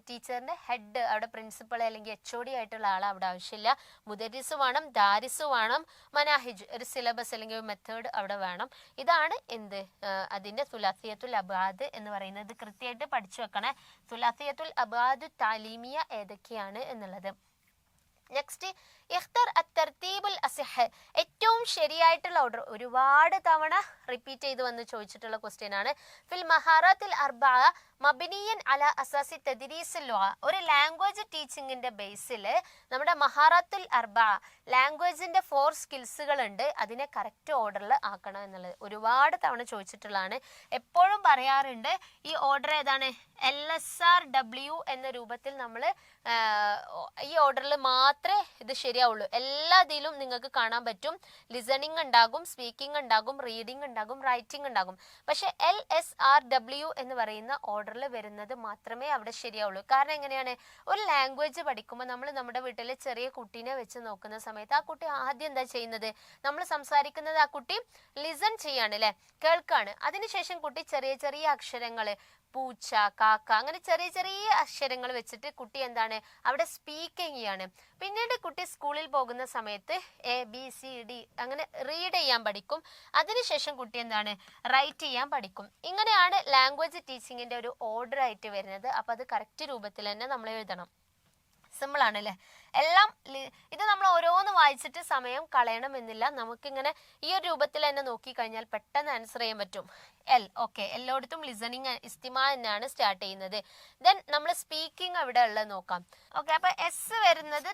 ടീച്ചറിന്റെ ഹെഡ്, അവിടെ പ്രിൻസിപ്പൾ അല്ലെങ്കിൽ HOD ആയിട്ടുള്ള ആൾ അവിടെ ആവശ്യമില്ല. മുദരിസ് വേണം, ദാരിസ് വേണം, മനാഹിജ് ഒരു സിലബസ് അല്ലെങ്കിൽ ഒരു മെത്തേഡ് അവിടെ വേണം. ഇതാണ് എന്ത്? അതിന്റെ സുലാസിയത്തുൽ അബ്ആദ് എന്ന് പറയുന്നത്. കൃത്യമായിട്ട് പഠിച്ചു വെക്കണേ, സുലാസിയത്തുൽ അബ്ആദു താലീമിയ ഏതൊക്കെയാണ് എന്നുള്ളത്. നെക്സ്റ്റ്, ഇഖ്തർ അത്തർതീബുൽ അസ്ഹ്, ഏറ്റവും ശരിയായിട്ടുള്ള ഓർഡർ. ഒരുപാട് തവണ റിപ്പീറ്റ് ചെയ്ത് വന്ന് ചോദിച്ചിട്ടുള്ള ക്വസ്റ്റ്യൻ ആണ്. ഫിൽ മഹാറാത്തിൽ അർബഅ മബ്നിയൻ അല അസാസി തദ്രീസുൽ ലുഗ, ഒരു ലാംഗ്വേജ് ടീച്ചിങ്ങിന്റെ ബേസിൽ നമ്മുടെ മഹാറാത്തുൽ അർബഅ ലാംഗ്വേജിന്റെ 4 സ്കിൽസുകൾ ഉണ്ട്, അതിനെ കറക്റ്റ് ഓർഡറിൽ ആക്കണം എന്നുള്ളത് ഒരുപാട് തവണ ചോദിച്ചിട്ടുള്ളതാണ്. എപ്പോഴും പറയാറുണ്ട് ഈ ഓർഡർ ഏതാണ്? LSRW എന്ന രൂപത്തിൽ നമ്മൾ ഈ ഓർഡറിൽ മാത്രമേ ഇത് ശരിയാവുള്ളൂ. എല്ലാത്തിലും നിങ്ങൾക്ക് കാണാൻ പറ്റും ലിസണിങ് ഉണ്ടാകും, സ്പീക്കിംഗ് ഉണ്ടാകും, റീഡിംഗ് ഉണ്ടാകും, റൈറ്റിംഗ് ഉണ്ടാകും. പക്ഷെ LSRW എന്ന് പറയുന്ന ഓർഡറിൽ വരുന്നത് മാത്രമേ അവിടെ ശരിയാവുള്ളൂ. കാരണം എങ്ങനെയാണ്? ഒരു ലാംഗ്വേജ് പഠിക്കുമ്പോൾ നമ്മൾ നമ്മുടെ വീട്ടിലെ ചെറിയ കുട്ടീനെ വെച്ച് നോക്കുന്ന സമയത്ത് ആ കുട്ടി ആദ്യം എന്താ ചെയ്യുന്നത്? നമ്മൾ സംസാരിക്കുന്നത് ആ കുട്ടി ലിസൺ ചെയ്യാണ് അല്ലെ, കേൾക്കാണ്. അതിനുശേഷം കുട്ടി ചെറിയ ചെറിയ അക്ഷരങ്ങൾ, പൂച്ച, കാക്ക, അങ്ങനെ ചെറിയ ചെറിയ അക്ഷരങ്ങൾ വെച്ചിട്ട് കുട്ടി എന്താണ് അവിടെ സ്പീക്കിംഗ് ചെയ്യാണ്. പിന്നീട് കുട്ടി സ്കൂളിൽ പോകുന്ന സമയത്ത് ABCD അങ്ങനെ റീഡ് ചെയ്യാൻ പഠിക്കും. അതിനുശേഷം കുട്ടി എന്താണ് റൈറ്റ് ചെയ്യാൻ പഠിക്കും. ഇങ്ങനെയാണ് ലാംഗ്വേജ് ടീച്ചിങ്ങിന്റെ ഒരു ഓർഡർ ആയിട്ട് വരുന്നത്. അപ്പൊ അത് കറക്റ്റ് രൂപത്തിൽ തന്നെ നമ്മൾ എഴുതണം. സിമ്പിൾ ആണല്ലേ എല്ലാം. ഇത് നമ്മൾ ഓരോന്ന് വായിച്ചിട്ട് സമയം കളയണമെന്നില്ല. നമുക്കിങ്ങനെ ഈ ഒരു രൂപത്തിൽ തന്നെ നോക്കിക്കഴിഞ്ഞാൽ പെട്ടെന്ന് ആൻസർ ചെയ്യാൻ പറ്റും. ഓക്കെ, എല്ലായിടത്തും ലിസണിങ് ഇസ്തിമ എന്നാണ് സ്റ്റാർട്ട് ചെയ്യുന്നത്. ദെൻ നമ്മൾ സ്പീക്കിംഗ് അവിടെ ഉള്ളത് നോക്കാം. ഓക്കെ, അപ്പൊ S വരുന്നത്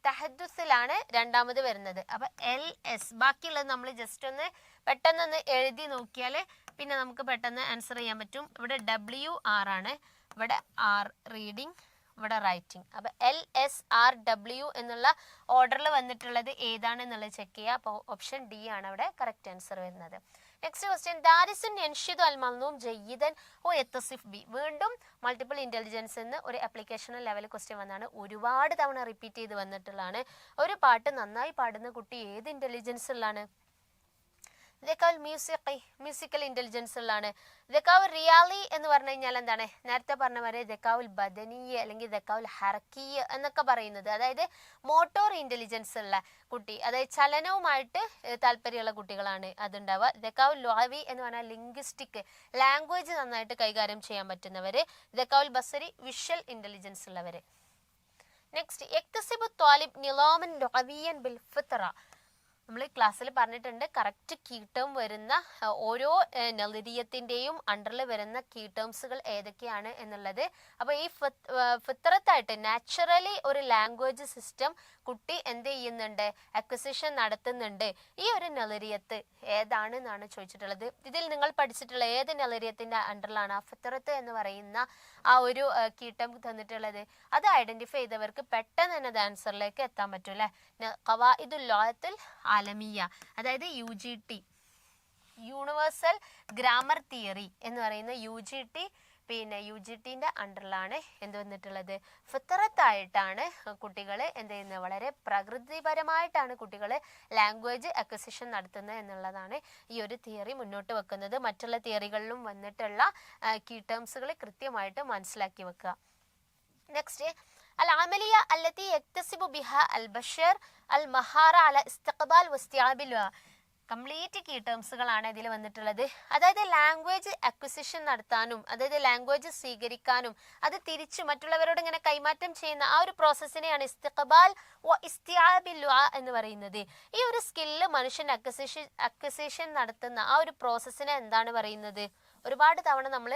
തഹദ്ദുസിലാണ് രണ്ടാമത് വരുന്നത്. അപ്പൊ LS, ബാക്കിയുള്ളത് നമ്മൾ ജസ്റ്റ് ഒന്ന് പെട്ടെന്നൊന്ന് എഴുതി നോക്കിയാൽ പിന്നെ നമുക്ക് പെട്ടെന്ന് ആൻസർ ചെയ്യാൻ പറ്റും. ഇവിടെ WR ആണ്, ഇവിടെ R റീഡിങ്, ഇവിടെ റൈറ്റിംഗ്. അപ്പൊ LSRW എന്നുള്ള ഓർഡറിൽ വന്നിട്ടുള്ളത് ഏതാണെന്നുള്ളത് ചെക്ക് ചെയ്യുക. അപ്പോൾ ഓപ്ഷൻ D ആണ് അവിടെ കറക്റ്റ് ആൻസർ വരുന്നത്. നെക്സ്റ്റ് ക്വസ്റ്റ്യൻ, ദാരിസുൻ യൻഷിദു അൽ മൽനൂം ജയ്യിദൻ ഓ യത്തസിഫ് ബി. വീണ്ടും മൾട്ടിപ്പിൾ ഇന്റലിജൻസ് എന്ന് ഒരു ആപ്ലിക്കേഷൻ ലെവൽ ക്വസ്റ്റ്യൻ വന്നാണ്. ഒരുപാട് തവണ റിപ്പീറ്റ് ചെയ്ത് വന്നിട്ടുള്ളതാണ്. ഒരു പാട്ട് നന്നായി പാടുന്ന കുട്ടി ഏത് ഇന്റലിജൻസ് ഉള്ളതാണ്? ദക്കാവുൽ മ്യൂസിക്കൽ ഇന്റലിജൻസ് ഉള്ളതാണ്. ദക്കാവുൽ റിയാലി എന്ന് പറഞ്ഞു കഴിഞ്ഞാൽ എന്താണ്? നേരത്തെ പറഞ്ഞ പോലെ ദക്കാവുൽ ബദനീയ അല്ലെങ്കിൽ ദക്കാവുൽ ഹറക്കീയ എന്നൊക്കെ പറയുന്നത്, അതായത് മോട്ടോർ ഇന്റലിജൻസ് ഉള്ള കുട്ടി, അതായത് ചലനവുമായിട്ട് താല്പര്യമുള്ള കുട്ടികളാണ് അതുണ്ടാവുക. ദക്കാവുൽ ലുഅവി എന്ന് പറഞ്ഞാൽ ലിംഗ്വിസ്റ്റിക്, ലാംഗ്വേജ് നന്നായിട്ട് കൈകാര്യം ചെയ്യാൻ പറ്റുന്നവര്. ദക്കാവുൽ ബസരി വിഷ്വൽ ഇന്റലിജൻസ് ഉള്ളവര്. നെക്സ്റ്റ്, യക്തസിബു ത്വാലിബ് നിളാമൻ ലുഅവിയൻ ബിൽ ഫിത്ര. നമ്മൾ ക്ലാസ്സിൽ പറഞ്ഞിട്ടുണ്ട് കറക്റ്റ് കീ ടേം വരുന്ന ഓരോ നളരിയത്തിൻ്റെയും അണ്ടറിൽ വരുന്ന കീ ടേംസുകൾ ഏതൊക്കെയാണ് എന്നുള്ളത്. അപ്പോൾ ഈ ഫിത്രത്തായിട്ട് നാച്ചുറലി ഒരു ലാംഗ്വേജ് സിസ്റ്റം കുട്ടി എന്ത് ചെയ്യുന്നുണ്ട്? അക്വിസിഷൻ നടത്തുന്നുണ്ട്. ഈ ഒരു നളരിയത്ത് ഏതാണ് എന്നാണ് ചോദിച്ചിട്ടുള്ളത്. ഇതിൽ നിങ്ങൾ പഠിച്ചിട്ടുള്ള ഏത് നളരിയത്തിൻ്റെ അണ്ടറിലാണ് ആ ഫിത്രത്ത് എന്ന് പറയുന്ന ആ ഒരു കീ ടേം തന്നിട്ടുള്ളത്? അത് ഐഡന്റിഫൈ ചെയ്തവർക്ക് പെട്ടെന്ന് തന്നെ ആൻസറിലേക്ക് എത്താൻ പറ്റും അല്ലേ? ഖവാഇദുൽ ലുഅത്തുൽ ആലമിയ, അതായത് UGT, യൂണിവേഴ്സൽ ഗ്രാമർ തിയറി എന്ന് പറയുന്ന UGT, പിന്നെ UGTൻ്റെ അണ്ടറിലാണ് എന്ത് വന്നിട്ടുള്ളത്? ഫിത്രത്തായിട്ടാണ് കുട്ടികൾ എന്ത് ചെയ്യുന്നത്? വളരെ പ്രകൃതിപരമായിട്ടാണ് കുട്ടികൾ ലാംഗ്വേജ് അക്വിസിഷൻ നടത്തുന്നത് എന്നുള്ളതാണ് ഈ ഒരു തിയറി മുന്നോട്ട് വെക്കുന്നത്. മറ്റുള്ള തിയറികളിലും വന്നിട്ടുള്ള കീ ടേംസുകൾ കൃത്യമായിട്ട് മനസ്സിലാക്കി വെക്കുക. നെക്സ്റ്റ്, العملية التي يكتسب بها البشر المهارة على استقبال واستيعاب. കംപ്ലീറ്റ് കീ ടേംസുകളാണ് ഇതിൽ വന്നിട്ടുള്ളത്. അതായത് ലാംഗ്വേജ് അക്വിസിഷൻ നടത്താനും, അതായത് ലാംഗ്വേജ് സ്വീകരിക്കാനും അത് തിരിച്ചു മറ്റുള്ളവരോട് ഇങ്ങനെ കൈമാറ്റം ചെയ്യുന്ന ആ ഒരു പ്രോസസ്സിനെയാണ് ഇസ്തിഖ്ബാൽ വ ഇസ്തിആബിൽ എന്ന് പറയുന്നത്. ഈ ഒരു സ്കില്ല് മനുഷ്യൻ അക്വിസിഷൻ നടത്തുന്ന ആ ഒരു പ്രോസസ്സിനെ എന്താണ് പറയുന്നത്? ഒരുപാട് തവണ നമ്മൾ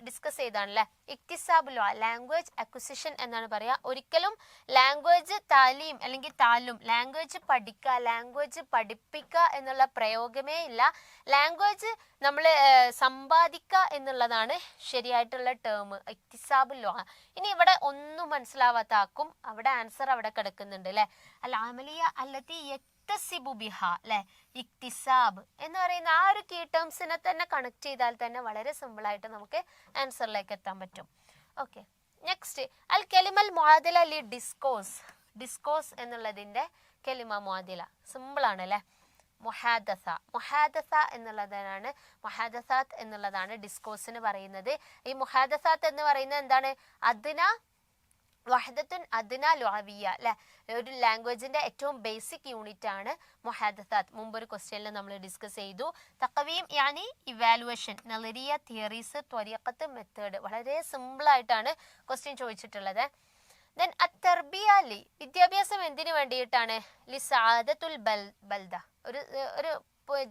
ഡിസ്കസ് ചെയ്താണല്ലേ. ഇക്തിസാബുൽ ലാംഗ്വേജ് അക്വിസിഷൻ എന്നാണ് പറയുക. ഒരിക്കലും ലാംഗ്വേജ് താലീം അല്ലെങ്കിൽ താലും, ലാംഗ്വേജ് പഠിക്കുക, ലാംഗ്വേജ് പഠിപ്പിക്കുക എന്നുള്ള പ്രയോഗമേ ഇല്ല. ലാംഗ്വേജ് നമ്മൾ സമ്പാദിക്കുക എന്നുള്ളതാണ് ശരിയായിട്ടുള്ള ടേം, ഇക്തിസാബുൽ. ഇനി ഇവിടെ ഒന്നും മനസ്സിലാവാത്ത ആക്കും അവിടെ ആൻസർ അവിടെ കിടക്കുന്നുണ്ട് അല്ലെ. അൽ അമലിയ അല്ലത്തി അല്ലെ, ഇക്തിസാബ് എന്ന് പറയുന്ന ആ ഒരു കീ ടേംസിനെ തന്നെ കണക്ട് ചെയ്താൽ തന്നെ വളരെ സിമ്പിൾ ആയിട്ട് നമുക്ക് ആൻസറിലേക്ക് എത്താൻ പറ്റും. ഓക്കെ, നെക്സ്റ്റ്, അൽ കെലിമൽ മുആദില ലി ഡിസ്കോസ്. ഡിസ്കോസ് എന്നുള്ളതിന്റെ കെലിമ മുആദില സിമ്പിൾ ആണ് അല്ലെ. മുഹാദസ എന്നുള്ളതാണ്, മുഹാദസാത്ത് എന്നുള്ളതാണ് ഡിസ്കോസിന് പറയുന്നത്. ഈ മുഹാദസാത്ത് എന്ന് പറയുന്നത് എന്താണ്? വഹദത്തുൻ അദ്ന ലുഅവിയ അല്ലെ, ഒരു ലാംഗ്വേജിന്റെ ഏറ്റവും ബേസിക് യൂണിറ്റ് ആണ് മുഹാദസാത്ത്. മുമ്പൊരു ക്വസ്റ്റ്യനിൽ നമ്മൾ ഡിസ്കസ് ചെയ്തു. തഖവീം യാനി ഇവാലുവേഷൻ, നളരിയ, തിയറീസ്, ത്വരീഖത്ത്, മെത്തേഡ്. വളരെ സിമ്പിൾ ആയിട്ടാണ് ക്വസ്റ്റ്യൻ ചോദിച്ചിട്ടുള്ളത്. ദെൻ അത്തർബിയ വിദ്യാഭ്യാസം എന്തിനു വേണ്ടിയിട്ടാണ്? ലി സഅദത്തുൽ ബൽദ. ഒരു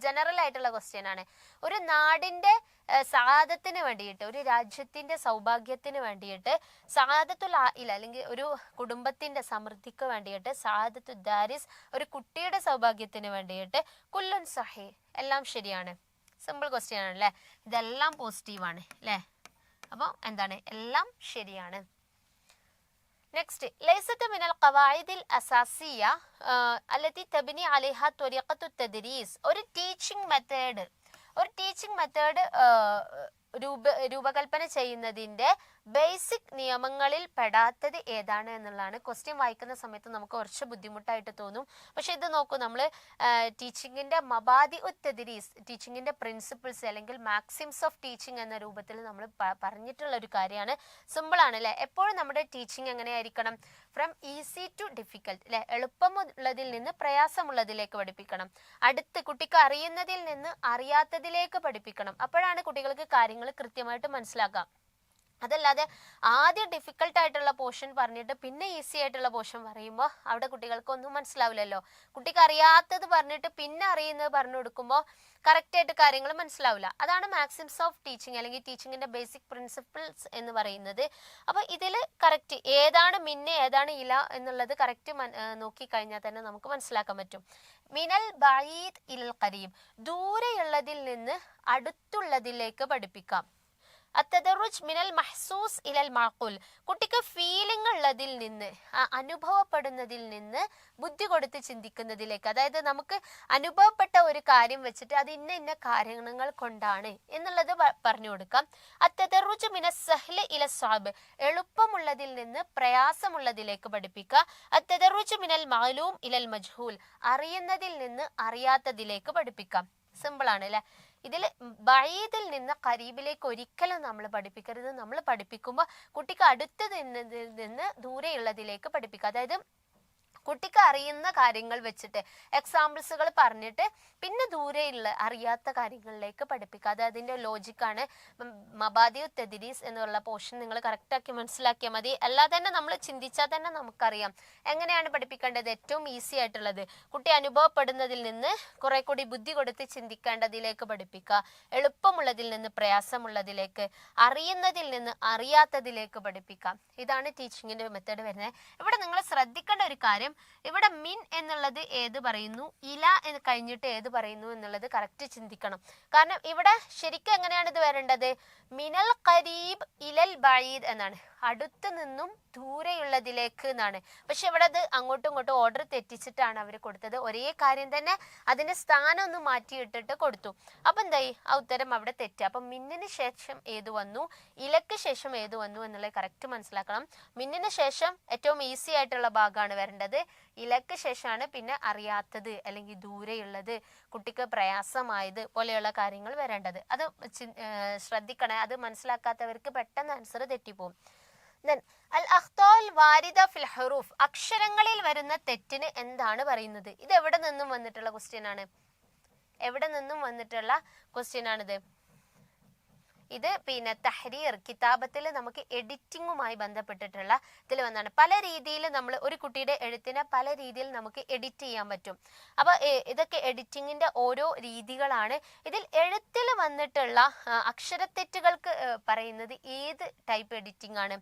ജനറൽ ആയിട്ടുള്ള ക്വസ്റ്റ്യൻ ആണ്. ഒരു നാടിന്റെ സഅദത്തിന് വേണ്ടിയിട്ട്, ഒരു രാജ്യത്തിന്റെ സൗഭാഗ്യത്തിന് വേണ്ടിയിട്ട്, സഅദത്തുൽ ആയില അല്ലെങ്കിൽ ഒരു കുടുംബത്തിന്റെ സമൃദ്ധിക്ക് വേണ്ടിയിട്ട്, സഅദത്തുൽ ദാരിസ് ഒരു കുട്ടിയുടെ സൗഭാഗ്യത്തിന് വേണ്ടിയിട്ട്, കുല്ലുൻ സഹീഹ് എല്ലാം ശരിയാണ്. സിമ്പിൾ ക്വസ്റ്റ്യൻ ആണ് അല്ലേ. ഇതെല്ലാം പോസിറ്റീവ് ആണ് അല്ലേ. അപ്പോൾ എന്താണ്? എല്ലാം ശരിയാണ്. നെക്സ്റ്റ്, ലൈസത്ത് മിനൽ ഖവായിദിൽ അസാസിയ അല്ലതി തബ്നി അലൈഹ ത്വരീഖത്തു തദ്രീസ്. ഒരു ടീച്ചിങ് മെത്തേഡ് രൂപകൽപ്പന ചെയ്യുന്നതിന്റെ ബേസിക് നിയമങ്ങളിൽ പെടാത്തത് ഏതാണ് എന്നുള്ളതാണ്. ക്വസ്റ്റ്യൻ വായിക്കുന്ന സമയത്ത് നമുക്ക് കുറച്ച് ബുദ്ധിമുട്ടായിട്ട് തോന്നും. പക്ഷെ ഇത് നോക്കൂ, നമ്മൾ ടീച്ചിങ്ങിന്റെ മബാദി ഉത്തദ്രീസ്, ടീച്ചിങ്ങിന്റെ പ്രിൻസിപ്പിൾസ് അല്ലെങ്കിൽ മാക്സിംസ് ഓഫ് ടീച്ചിങ് എന്ന രൂപത്തിൽ നമ്മൾ പറഞ്ഞിട്ടുള്ള ഒരു കാര്യമാണ്. സിമ്പിൾ ആണ് അല്ലെ. എപ്പോഴും നമ്മുടെ ടീച്ചിങ് എങ്ങനെയായിരിക്കണം? ഫ്രം ഈസി ടു ഡിഫിക്കൽട്ട് അല്ലെ, എളുപ്പമുള്ളതിൽ നിന്ന് പ്രയാസമുള്ളതിലേക്ക് പഠിപ്പിക്കണം. കുട്ടിക്ക് അറിയുന്നതിൽ നിന്ന് അറിയാത്തതിലേക്ക് പഠിപ്പിക്കണം. അപ്പോഴാണ് കുട്ടികൾക്ക് കാര്യങ്ങൾ കൃത്യമായിട്ട് മനസ്സിലാക്കാം. അതല്ലാതെ ആദ്യം ഡിഫിക്കൽട്ട് ആയിട്ടുള്ള പോർഷൻ പറഞ്ഞിട്ട് പിന്നെ ഈസി ആയിട്ടുള്ള പോർഷൻ പറയുമ്പോൾ അവിടെ കുട്ടികൾക്കൊന്നും മനസ്സിലാവില്ലല്ലോ. കുട്ടിക്ക് അറിയാത്തത് പറഞ്ഞിട്ട് പിന്നെ അറിയുന്നത് പറഞ്ഞു കൊടുക്കുമ്പോൾ കറക്റ്റ് ആയിട്ട് കാര്യങ്ങൾ മനസ്സിലാവില്ല. അതാണ് മാക്സിംസ് ഓഫ് ടീച്ചിങ് അല്ലെങ്കിൽ ടീച്ചിങ്ങിന്റെ ബേസിക് പ്രിൻസിപ്പിൾസ് എന്ന് പറയുന്നത്. അപ്പൊ ഇതിൽ കറക്റ്റ് ഏതാണ് മിന്നെ ഏതാണ് ഇല എന്നുള്ളത് കറക്റ്റ് നോക്കിക്കഴിഞ്ഞാൽ തന്നെ നമുക്ക് മനസ്സിലാക്കാൻ പറ്റും. മിനൽ ബഈദ് ഇലൽ ഖരീബ്, ദൂരെയുള്ളതിൽ നിന്ന് അടുത്തുള്ളതിലേക്ക് പഠിപ്പിക്കാം. അത്തദറുജ് മിനൽ മഹ്സൂസ് ഇലൽ മാഖൂൽ, കുട്ടിക്ക് ഫീലിംഗ് ഉള്ളതിൽ നിന്ന്, അനുഭവപ്പെടുന്നതിൽ നിന്ന് ബുദ്ധി കൊടുത്ത് ചിന്തിക്കുന്നതിലേക്ക്. അതായത് നമുക്ക് അനുഭവപ്പെട്ട ഒരു കാര്യം വെച്ചിട്ട് അത് ഇന്ന ഇന്ന കാര്യങ്ങൾ കൊണ്ടാണ് എന്നുള്ളത് പറഞ്ഞു കൊടുക്കാം. അത്തദറുജ് മിനസ് സഹ്ല് ഇല സ്വാബ്, എളുപ്പമുള്ളതിൽ നിന്ന് പ്രയാസമുള്ളതിലേക്ക് പഠിപ്പിക്കുക. അത്തദറുജ് മിനൽ മാലൂം ഇലൽ മജ്ഹൂൽ, അറിയുന്നതിൽ നിന്ന് അറിയാത്തതിലേക്ക് പഠിപ്പിക്കാം. സിമ്പിൾ ആണ് അല്ലെ. ഇതിൽ ബഈദിൽ നിന്ന് ഖരീബിലേക്ക് ഒരിക്കലും നമ്മൾ പഠിപ്പിക്കരുത്. നമ്മൾ പഠിപ്പിക്കുമ്പോൾ കുട്ടിക്ക് അടുത്ത് നിന്ന് ദൂരെയുള്ളതിലേക്ക് പഠിപ്പിക്കുക. അതായത് കുട്ടിക്ക് അറിയുന്ന കാര്യങ്ങൾ വെച്ചിട്ട് എക്സാമ്പിൾസുകൾ പറഞ്ഞിട്ട് പിന്നെ ദൂരെയുള്ള അറിയാത്ത കാര്യങ്ങളിലേക്ക് പഠിപ്പിക്കുക. അത് അതിൻ്റെ ലോജിക്കാണ്. മബാദിഉ തദ്രീസ് എന്നുള്ള പോർഷൻ നിങ്ങൾ കറക്റ്റാക്കി മനസ്സിലാക്കിയാൽ മതി. അല്ലാതെ തന്നെ നമ്മൾ ചിന്തിച്ചാൽ തന്നെ നമുക്കറിയാം എങ്ങനെയാണ് പഠിപ്പിക്കേണ്ടത്. ഏറ്റവും ഈസി ആയിട്ടുള്ളത് കുട്ടി അനുഭവപ്പെടുന്നതിൽ നിന്ന് കുറെ കൂടി ബുദ്ധി കൊടുത്ത് ചിന്തിക്കേണ്ടതിലേക്ക് പഠിപ്പിക്കുക. എളുപ്പമുള്ളതിൽ നിന്ന് പ്രയാസമുള്ളതിലേക്ക്, അറിയുന്നതിൽ നിന്ന് അറിയാത്തതിലേക്ക് പഠിപ്പിക്കാം. ഇതാണ് ടീച്ചിങ്ങിന്റെ മെത്തേഡ് വരുന്നത്. ഇവിടെ നിങ്ങൾ ശ്രദ്ധിക്കേണ്ട ഒരു കാര്യം, ഇവിടെ മിൻ എന്നുള്ളത് ഏത് പറയുന്നു, ഇല എന്ന് കഴിഞ്ഞിട്ട് ഏത് പറയുന്നു എന്നുള്ളത് കറക്റ്റ് ചിന്തിക്കണം. കാരണം ഇവിടെ ശരിക്കും എങ്ങനെയാണ് ഇത് വരേണ്ടത്, മിനൽ ഖരീബ് ഇലൽ ബഈദ് എന്നാണ്, അടുത്ത് നിന്നും ദൂരെയുള്ളതിലേക്ക് എന്നാണ്. പക്ഷെ ഇവിടെ അത് അങ്ങോട്ടും ഇങ്ങോട്ടും ഓർഡർ തെറ്റിച്ചിട്ടാണ് അവർ കൊടുത്തത്. ഒരേ കാര്യം തന്നെ അതിന്റെ സ്ഥാനം ഒന്ന് മാറ്റിയിട്ടിട്ട് കൊടുത്തു. അപ്പൊ എന്തായി, ആ ഉത്തരം അവിടെ തെറ്റി. അപ്പൊ മിന്നിന് ശേഷം ഏത് വന്നു, ഇലക്ക് ശേഷം ഏത് വന്നു എന്നുള്ളത് കറക്റ്റ് മനസ്സിലാക്കണം. മിന്നിന് ശേഷം ഏറ്റവും ഈസി ആയിട്ടുള്ള ഭാഗമാണ് വരേണ്ടത്. ഇലക്ക് ശേഷമാണ് പിന്നെ അറിയാത്തത് അല്ലെങ്കിൽ ദൂരെയുള്ളത്, കുട്ടിക്ക് പ്രയാസമായത് പോലെയുള്ള കാര്യങ്ങൾ വരേണ്ടത്. അത് ശ്രദ്ധിക്കണേ. അത് മനസ്സിലാക്കാത്തവർക്ക് പെട്ടെന്ന് ആൻസർ തെറ്റിപ്പോകും. അൽ അഖ്താഉൽ വാരിദ ഫിൽ ഹുറൂഫ്, അക്ഷരങ്ങളിൽ വരുന്ന തെറ്റിന് എന്താണ് പറയുന്നത്? ഇത് എവിടെ നിന്നും വന്നിട്ടുള്ള ക്വസ്റ്റ്യൻ ആണ്? എവിടെ നിന്നും വന്നിട്ടുള്ള ക്വസ്റ്റ്യൻ ആണിത്? ഇത് പിന്നെ തഹ്രീർ കിതാബത്തിൽ നമുക്ക് എഡിറ്റിങ്ങുമായി ബന്ധപ്പെട്ടിട്ടുള്ള ഇതിൽ വന്നാണ്. പല രീതിയിൽ നമ്മൾ ഒരു കുട്ടിയുടെ എഴുത്തിനെ പല രീതിയിൽ നമുക്ക് എഡിറ്റ് ചെയ്യാൻ പറ്റും. അപ്പൊ ഇതൊക്കെ എഡിറ്റിങ്ങിന്റെ ഓരോ രീതികളാണ്. ഇതിൽ എഴുത്തിൽ വന്നിട്ടുള്ള അക്ഷരത്തെറ്റുകൾക്ക് പറയുന്നത് ഏത് ടൈപ്പ് എഡിറ്റിംഗ് ആണ്?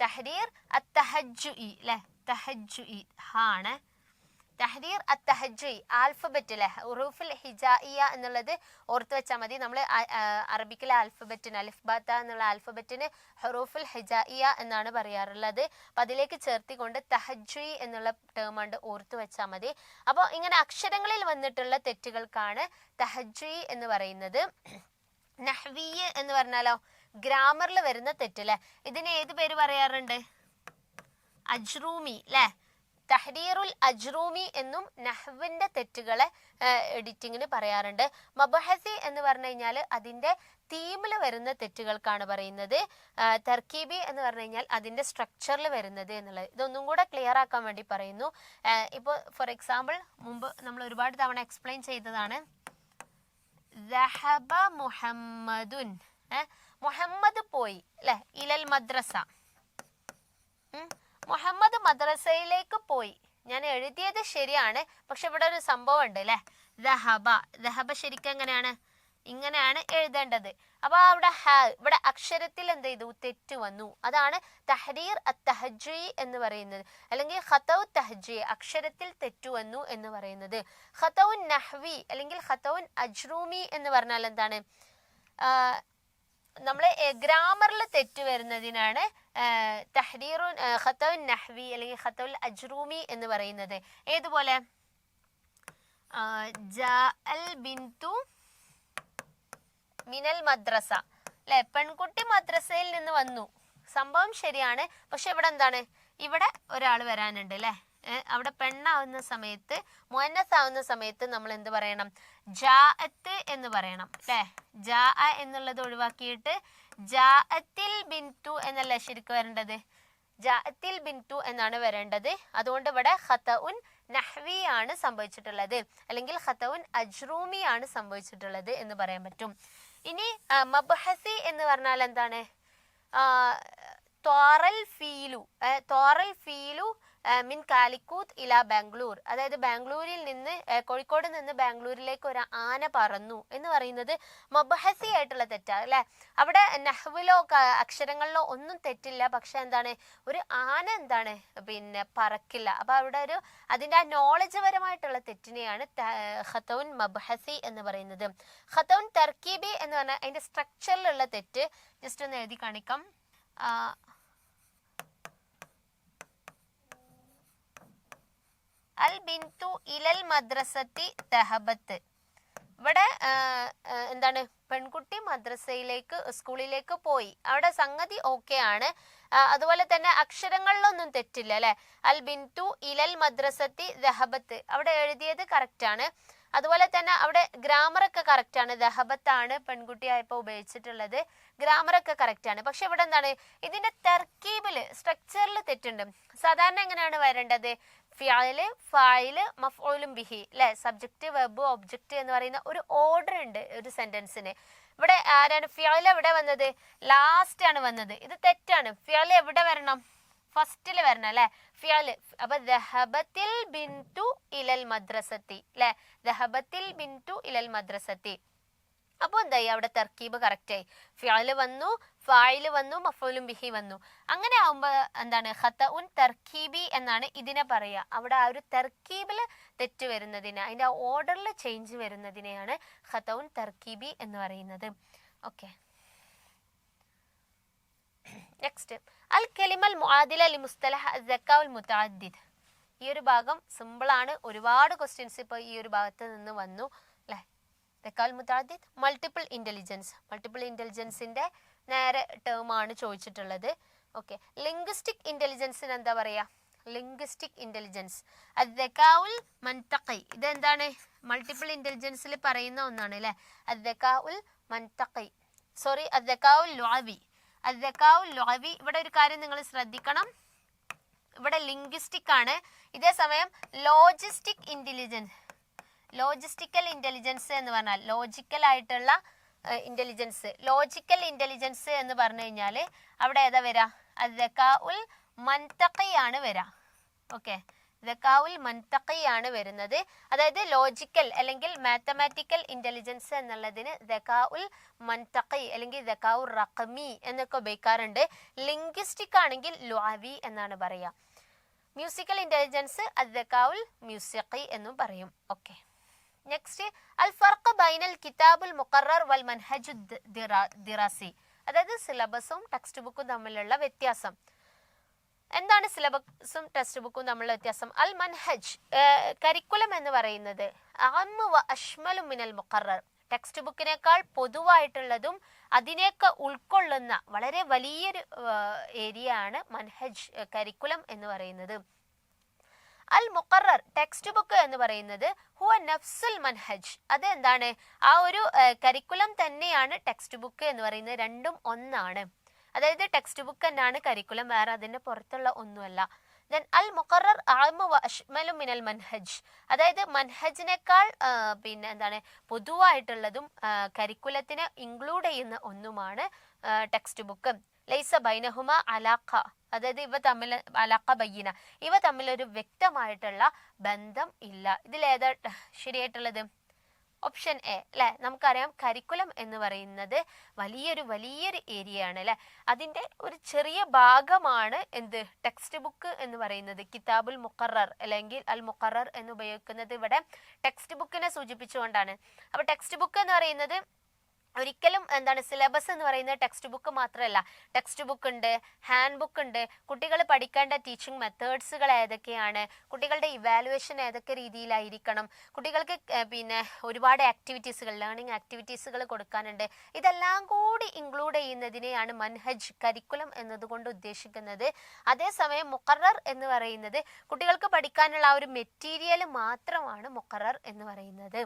തഹ്രീർ അത്തഹജ്ജുഇ അല്ലെ, തഹജ്ജുഇ ആണ്. തഹ്രീർ അത്തഹജ്ജുഇ ആൽഫബറ്റ് അല്ലെ, ഹുറൂഫുൽ ഹിജായിയ എന്നുള്ളത് ഓർത്ത് വെച്ചാൽ മതി. നമ്മൾ അറബിക്കിലെ ആൽഫബറ്റിന് അലിഫ് ബാ ത എന്നുള്ള ആൽഫബറ്റിന് ഹുറൂഫുൽ ഹിജായിയ എന്നാണ് പറയാറുള്ളത്. അപ്പൊ അതിലേക്ക് ചേർത്തിക്കൊണ്ട് തഹജ്ജുഇ എന്നുള്ള ടേം ഉണ്ട്, ഓർത്ത് വെച്ചാൽ മതി. അപ്പോൾ ഇങ്ങനെ അക്ഷരങ്ങളിൽ വന്നിട്ടുള്ള തെറ്റുകൾക്കാണ് തഹജ്ജുഇ എന്ന് പറയുന്നത്. നഹ്വിയ് എന്ന് പറഞ്ഞാലോ ഗ്രാമറിൽ വരുന്ന തെറ്റല്ലേ, ഇതിന് ഏത് പേര് പറയാറുണ്ട്? അജ്റൂമി അല്ലെ. തഹ്രീറുൽ അജ്റൂമി എന്നും നഹ്വിന്റെ തെറ്റുകളെ എഡിറ്റിങ്ങിന് പറയാറുണ്ട്. മബഹസി എന്ന് പറഞ്ഞു കഴിഞ്ഞാൽ അതിന്റെ തീമിൽ വരുന്ന തെറ്റുകൾക്കാണ് പറയുന്നത്. തർക്കീബി എന്ന് പറഞ്ഞു കഴിഞ്ഞാൽ അതിന്റെ സ്ട്രക്ചറിൽ വരുന്നത് എന്നുള്ളത്. ഇതൊന്നും കൂടെ ക്ലിയർ ആക്കാൻ വേണ്ടി പറയുന്നു. ഇപ്പോൾ ഫോർ എക്സാമ്പിൾ മുമ്പ് നമ്മൾ ഒരുപാട് തവണ എക്സ്പ്ലെയിൻ ചെയ്തതാണ്. ദഹബ മുഹമ്മദുൻ, മുഹമ്മദ് പോയി അല്ലെ, ഇലൽ മദ്രസ, മുഹമ്മദ് മദ്രസയിലേക്ക് പോയി. ഞാൻ എഴുതിയത് ശരിയാണ്, പക്ഷെ ഇവിടെ ഒരു സംഭവം ഉണ്ട് അല്ലെ. ദഹബ, ദഹബ ശരിക്കും എങ്ങനെയാണ്? ഇങ്ങനെയാണ് എഴുതേണ്ടത്. അപ്പൊ അവിടെ ഇവിടെ അക്ഷരത്തിൽ എന്ത് ചെയ്തു, തെറ്റ് വന്നു. അതാണ് തഹ്രീർ അത്തഹജ്ജുഇ എന്ന് പറയുന്നത്, അല്ലെങ്കിൽ ഖതഉ തഹജ്ജുഇ അക്ഷരത്തിൽ തെറ്റു വന്നു എന്ന് പറയുന്നത്. ഖതഉൻ നഹ്വി അല്ലെങ്കിൽ ഖതഉൻ അജ്റൂമി എന്ന് പറഞ്ഞാൽ എന്താണ്? നമ്മളെ ഗ്രാമറിൽ തെറ്റ് വരുന്നതിനാണ് തഹ്രീറുൻ ഖതഉൻ നഹ്വി അല്ലെങ്കിൽ ഖതഉൽ അജ്റൂമി എന്ന് പറയുന്നത്. ഏതുപോലെ ജാഅൽ ബിന്തു മിനൽ മദ്രസ അല്ലെ, പെൺകുട്ടി മദ്രസയിൽ നിന്ന് വന്നു. സംഭവം ശരിയാണ്, പക്ഷെ ഇവിടെ എന്താണ്, ഇവിടെ ഒരാൾ വരാനുണ്ട് അല്ലെ. അവിടെ പെണ്ണാവുന്ന സമയത്ത്, മുഅന്നസ് ആവുന്ന സമയത്ത് നമ്മൾ എന്ത് പറയണം? ജാഅത്ത് എന്ന് പറയണം അല്ലെ. ജാ എന്നുള്ളത് ഒഴിവാക്കിയിട്ട് ജാഅത്തിൽ ബിന്തു എന്നല്ല ശരിക്കും വരേണ്ടത്, ജാഅത്തിൽ ബിന്തു എന്നാണ് വരേണ്ടത്. അതുകൊണ്ട് ഇവിടെ ഖതഉൻ നഹ്വി ആണ് സംഭവിച്ചിട്ടുള്ളത്, അല്ലെങ്കിൽ ഖതഉൻ അജ്റൂമി ആണ് സംഭവിച്ചിട്ടുള്ളത് എന്ന് പറയാൻ പറ്റും. ഇനി മബ്ഹസി എന്ന് പറഞ്ഞാൽ എന്താണ്? ത്വാറൽ ഫീലു, ത്വാറൽ ഫീലു മിൻ കാലിക്കൂത്ത് ഇല ബാംഗ്ലൂർ, അതായത് ബാംഗ്ലൂരിൽ നിന്ന് കോഴിക്കോട് നിന്ന് ബാംഗ്ലൂരിലേക്ക് ഒരു ആന പറന്നു എന്ന് പറയുന്നത് മബ്ഹസി ആയിട്ടുള്ള തെറ്റാണ് അല്ലെ. അവിടെ നഹ്വിലോ അക്ഷരങ്ങളിലോ ഒന്നും തെറ്റില്ല, പക്ഷെ എന്താണ്, ഒരു ആന എന്താണ് പിന്നെ പറക്കില്ല. അപ്പൊ അവിടെ ഒരു അതിന്റെ ആ നോളജ് പരമായിട്ടുള്ള തെറ്റിനെയാണ് ഖതഉൻ മബ്ഹസി എന്ന് പറയുന്നത്. ഖതഉൻ തർക്കീബി എന്ന് പറഞ്ഞാൽ അതിന്റെ സ്ട്രക്ചറിലുള്ള തെറ്റ് ജസ്റ്റ് ഒന്ന് എഴുതി കാണിക്കാം. അൽ ബിന്തു ഇലൽ മദ്രസത്തി ദഹബത്ത്, ഇവിടെ എന്താണ്, പെൺകുട്ടി മദ്രസയിലേക്ക് സ്കൂളിലേക്ക് പോയി, അവിടെ സംഗതി ഓക്കെ ആണ്. അതുപോലെ തന്നെ അക്ഷരങ്ങളിലൊന്നും തെറ്റില്ല അല്ലെ. അൽ ബിന്തു ഇലൽ മദ്രസത്തി ദഹബത്ത് അവിടെ എഴുതിയത് കറക്റ്റ് ആണ്. അതുപോലെ തന്നെ അവിടെ ഗ്രാമറൊക്കെ കറക്റ്റ് ആണ്. ദഹബത്താണ് പെൺകുട്ടിയായപ്പോൾ ഉപയോഗിച്ചിട്ടുള്ളത്, ഗ്രാമറൊക്കെ കറക്റ്റ് ആണ്. പക്ഷെ ഇവിടെ എന്താണ്, ഇതിന്റെ തർക്കീബില് സ്ട്രക്ചറിൽ തെറ്റുണ്ട്. സാധാരണ എങ്ങനെയാണ് വരേണ്ടത്, ഫിഅല് ഫായില് മഫ്ഊലും ബിഹി അല്ലെ, സബ്ജക്റ്റ് വെർബ് ഒബ്ജക്റ്റ് എന്ന് പറയുന്ന ഒരു ഓർഡർ ഉണ്ട് ഒരു സെന്റൻസിന്. ഇവിടെ ആരാണ് ഫിഅല് എവിടെ വന്നത്, ലാസ്റ്റ് ആണ് വന്നത്, ഇത് തെറ്റാണ്. ഫിഅല് എവിടെ വരണം, ഫസ്റ്റിൽ വരണം അല്ലെ ഫിഅല്. അപ്പൊ ദഹബത്തിൽ ബിന്തു ഇലൽ മദ്രസത്തി അല്ലെ, ദഹബത്തിൽ ബിന്തു ഇലൽ മദ്രസത്തി. അപ്പൊ എന്തായി, അവിടെ തർക്കീബ് കറക്റ്റ് ആയി. ഫിഅല് വന്നു, ഫായില് വന്നു, മഫ്ഊലും ബിഹി വന്നു. അങ്ങനെ ആവുമ്പോ എന്താണ്, ഖതഉൻ തർക്കീബി എന്നാണ് ഇതിനെ പറയുക. അവിടെ ആ ഒരു തർക്കീബില് തെറ്റ് വരുന്നതിന്, അതിന്റെ ആ ഓർഡറിൽ ചേഞ്ച് വരുന്നതിനെയാണ് ഖതഉൻ തർക്കീബി എന്ന് പറയുന്നത്. ഓക്കെ, നെക്സ്റ്റ് അൽ കലിമൽ മുആദില ലി മുസ്തലഹ് അസ്സക്കാഉൽ മുതഅദ്ദിദ്. ഈ ഒരു ഭാഗം സിമ്പിൾ ആണ്, ഒരുപാട് ക്വസ്റ്റ്യൻസ് ഇപ്പോൾ ഈ ഒരു ഭാഗത്ത് നിന്ന് വന്നു അല്ലെ. സക്കാഉൽ മുതഅദ്ദിദ് മൾട്ടിപ്പിൾ ഇന്റലിജൻസ്, മൾട്ടിപ്പിൾ ഇന്റലിജൻസിന്റെ നേരെ ടേം ആണ് ചോദിച്ചിട്ടുള്ളത്. ഓക്കെ, ലിംഗ്വിസ്റ്റിക് ഇന്റലിജൻസിന് എന്താ പറയാ, ലിംഗ്വിസ്റ്റിക് ഇന്റലിജൻസ് അസ്സക്കാഉൽ മൻതഖി. ഇതെന്താണ്, മൾട്ടിപ്പിൾ ഇന്റലിജൻസിൽ പറയുന്ന ഒന്നാണ് അല്ലെ. അസ്സക്കാഉൽ മൻതഖി, സോറി അസ്സക്കാഉൽ ലുഅവി. അസ്സക്കാഉൽ ലുഅവി, ഇവിടെ ഒരു കാര്യം നിങ്ങൾ ശ്രദ്ധിക്കണം, ഇവിടെ ലിംഗ്വിസ്റ്റിക് ആണ്. ഇതേ സമയം ലോജിസ്റ്റിക് ഇന്റലിജൻസ്, ലോജിസ്റ്റിക്കൽ ഇന്റലിജൻസ് എന്ന് പറഞ്ഞാൽ ലോജിക്കൽ ആയിട്ടുള്ള ഇന്റലിജൻസ്, ലോജിക്കൽ ഇന്റലിജൻസ് എന്ന് പറഞ്ഞു കഴിഞ്ഞാൽ അവിടെ ഏതാ വരാ, അസ്സക്കാഉൽ മൻതഖി ആണ് വരാ. ഓക്കെ, സക്കാഉൽ മൻതഖി ആണ് വരുന്നത്. അതായത് ലോജിക്കൽ അല്ലെങ്കിൽ മാത്തമാറ്റിക്കൽ ഇന്റലിജൻസ് എന്നുള്ളതിന് സക്കാഉൽ മൻതഖി അല്ലെങ്കിൽ സക്കാഉർ റഖമി എന്നൊക്കെ ഉപയോഗിക്കാറുണ്ട്. ലിംഗ്വിസ്റ്റിക് ആണെങ്കിൽ ലുഅവി എന്നാണ് പറയുക. മ്യൂസിക്കൽ ഇന്റലിജൻസ് അസ്സക്കാഉൽ മ്യൂസിഖി എന്നും പറയും. ഓക്കെ, നെക്സ്റ്റ് അൽ ഫർഖ് ബൈനൽ കിതാബുൽ മുഖറർ വൽ മൻഹജു ദിറാസി, അതായത് സിലബസും ടെക്സ്റ്റ് ബുക്കും തമ്മിലുള്ള വ്യത്യാസം. എന്താണ് സിലബസും ടെക്സ്റ്റ് ബുക്കും തമ്മിലുള്ള വ്യത്യാസം? അൽ മൻഹജ്, കരിക്കുലം എന്ന് പറയുന്നത് അഅമ്മു വ അശ്മലു മിനൽ മുഖറർ, ടെക്സ്റ്റ് ബുക്കിനേക്കാൾ പൊതുവായിട്ടുള്ളതും അതിനെയൊക്കെ ഉൾക്കൊള്ളുന്ന വളരെ വലിയൊരു ഏരിയ ആണ് മൻഹജ്, കരിക്കുലം എന്ന് പറയുന്നത്. അൽ മുഖറർ, ടെക്സ്റ്റ് ബുക്ക് എന്ന് പറയുന്നത് ഹുവ നഫ്സുൽ മൻഹജ്, അത് എന്താണ്, ആ ഒരു കരിക്കുലം തന്നെയാണ് ടെക്സ്റ്റ് ബുക്ക് എന്ന് പറയുന്നത്, രണ്ടും ഒന്നാണ്. അതായത് ടെക്സ്റ്റ് ബുക്ക് തന്നെയാണ് കരിക്കുലം, വേറെ അതിന്റെ പുറത്തുള്ള ഒന്നുമല്ല. ദെൻ അൽ മുഖറർ അഅമ്മു വ അശ്മലു മിനൽ മൻഹജ്, അതായത് മൻഹജിനേക്കാൾ പിന്നെ എന്താണ് പൊതുവായിട്ടുള്ളതും കരിക്കുലത്തിനെ ഇൻക്ലൂഡ് ചെയ്യുന്ന ഒന്നുമാണ് ടെക്സ്റ്റ് ബുക്ക്. ലൈസ ബൈനഹുമ അലാഖ, അതായത് ഇവ തമ്മിൽ അലാഖ ബയ്യിന, ഇവ തമ്മിൽ ഒരു വ്യക്തമായിട്ടുള്ള ബന്ധം ഇല്ല. ഇതിലേതാ ശരിയായിട്ടുള്ളത്? ഓപ്ഷൻ എ അല്ലെ. നമുക്കറിയാം കരിക്കുലം എന്ന് പറയുന്നത് വലിയൊരു ഏരിയ ആണ് അല്ലെ. അതിന്റെ ഒരു ചെറിയ ഭാഗമാണ് എന്ത്, ടെക്സ്റ്റ് ബുക്ക് എന്ന് പറയുന്നത്. കിതാബുൽ മുഖറർ അല്ലെങ്കിൽ അൽ മുഖറർ എന്ന് ഉപയോഗിക്കുന്നത് ഇവിടെ ടെക്സ്റ്റ് ബുക്കിനെ സൂചിപ്പിച്ചുകൊണ്ടാണ്. അപ്പൊ ടെക്സ്റ്റ് ബുക്ക് എന്ന് പറയുന്നത് ഒരിക്കലും എന്താണ്, സിലബസ് എന്ന് പറയുന്നത് ടെക്സ്റ്റ് ബുക്ക് മാത്രമല്ല. ടെക്സ്റ്റ് ബുക്ക് ഉണ്ട്, ഹാൻഡ് ബുക്ക് ഉണ്ട്, കുട്ടികൾ പഠിക്കേണ്ട ടീച്ചിങ് മെത്തേഡ്സുകൾ ഏതൊക്കെയാണ്, കുട്ടികളുടെ ഇവാലുവേഷൻ ഏതൊക്കെ രീതിയിലായിരിക്കണം, കുട്ടികൾക്ക് പിന്നെ ഒരുപാട് ആക്ടിവിറ്റീസുകൾ, ലേണിംഗ് ആക്ടിവിറ്റീസുകൾ കൊടുക്കാനുണ്ട്. ഇതെല്ലാം കൂടി ഇൻക്ലൂഡ് ചെയ്യുന്നതിനെയാണ് മൻഹജ്, കരിക്കുലം എന്നതുകൊണ്ട് ഉദ്ദേശിക്കുന്നത്. അതേസമയം മുഖറർ എന്ന് പറയുന്നത് കുട്ടികൾക്ക് പഠിക്കാനുള്ള ആ ഒരു മെറ്റീരിയൽ മാത്രമാണ് മുഖറർ എന്ന് പറയുന്നത്.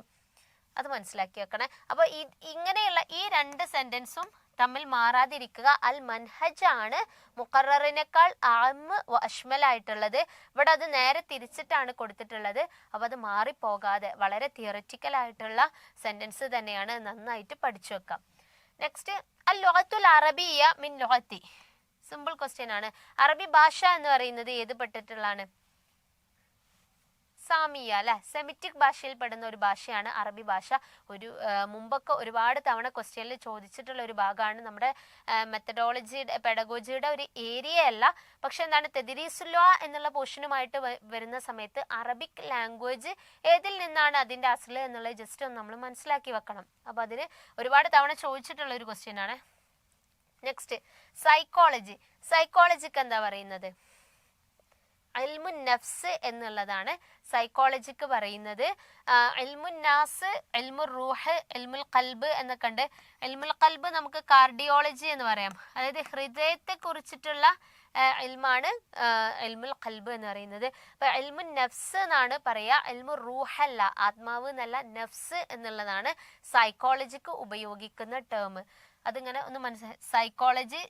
അത് മനസ്സിലാക്കി വെക്കണേ. അപ്പൊ ഇങ്ങനെയുള്ള ഈ രണ്ട് സെന്റൻസും തമ്മിൽ മാറാതിരിക്കുക. അൽ മൻഹജ് ആണ് മുഖററിനേക്കാൾ അഅമ്മ് വ അശ്മലായിട്ടുള്ളത്. ഇവിടെ അത് നേരെ തിരിച്ചിട്ടാണ് കൊടുത്തിട്ടുള്ളത്. അപ്പൊ അത് മാറിപ്പോകാതെ വളരെ തിയററ്റിക്കൽ ആയിട്ടുള്ള സെന്റൻസ് തന്നെയാണ്, നന്നായിട്ട് പഠിച്ചു വെക്കാം. നെക്സ്റ്റ് അൽ ലുഗത്തുൽ അറബിയ്യ മിൻ ലുഗത്തി, സിമ്പിൾ ക്വസ്റ്റ്യൻ ആണ്. അറബി ഭാഷ എന്ന് പറയുന്നത് ഏത് പെട്ടിട്ടുള്ളതാണ്? സാമിയ അല്ലെ, സെമിറ്റിക് ഭാഷയിൽ പെടുന്ന ഒരു ഭാഷയാണ് അറബി ഭാഷ. മുമ്പൊക്കെ ഒരുപാട് തവണ ക്വസ്റ്റ്യനിൽ ചോദിച്ചിട്ടുള്ള ഒരു ഭാഗമാണ്. നമ്മുടെ മെത്തഡോളജിയുടെ പെഡഗോജിയുടെ ഒരു ഏരിയ അല്ല, പക്ഷെ എന്താണ് തെദ്രീസുൽ എന്നുള്ള പോർഷനുമായിട്ട് വരുന്ന സമയത്ത് അറബിക് ലാംഗ്വേജ് ഏതിൽ നിന്നാണ് അതിന്റെ അസ്ല് എന്നുള്ളത് ജസ്റ്റ് ഒന്ന് നമ്മൾ മനസ്സിലാക്കി വെക്കണം. അപ്പൊ അതിന് ഒരുപാട് തവണ ചോദിച്ചിട്ടുള്ള ഒരു ക്വസ്റ്റ്യൻ ആണ്. Next psychology. സൈക്കോളജിക്ക് എന്താ പറയുന്നത്? ഇൽമുൻ നഫ്സ് എന്നുള്ളതാണ് സൈക്കോളജിക്ക് പറയുന്നത്. ഇൽമുൻ നാസ്, ഇൽമുർ റൂഹ്, ഇൽമുൽ ഖൽബ് എന്നൊക്കെ ഉണ്ട്. ഇൽമുൽ ഖൽബ് നമുക്ക് കാർഡിയോളജി എന്ന് പറയാം, അതായത് ഹൃദയത്തെ കുറിച്ചിട്ടുള്ള ഇൽമാണ് ഇൽമുൽ ഖൽബ് എന്ന് പറയുന്നത്. അപ്പൊ ഇൽമുൻ നഫ്സ് എന്നാണ് പറയാ, ഇൽമുർ റൂഹല്ല, ആത്മാവ് എന്നല്ല, നഫ്സ് എന്നുള്ളതാണ് സൈക്കോളജിക്ക് ഉപയോഗിക്കുന്ന ടേം. അതിങ്ങനെ ഒന്ന് മനസ്സിലായി. സൈക്കോളജി,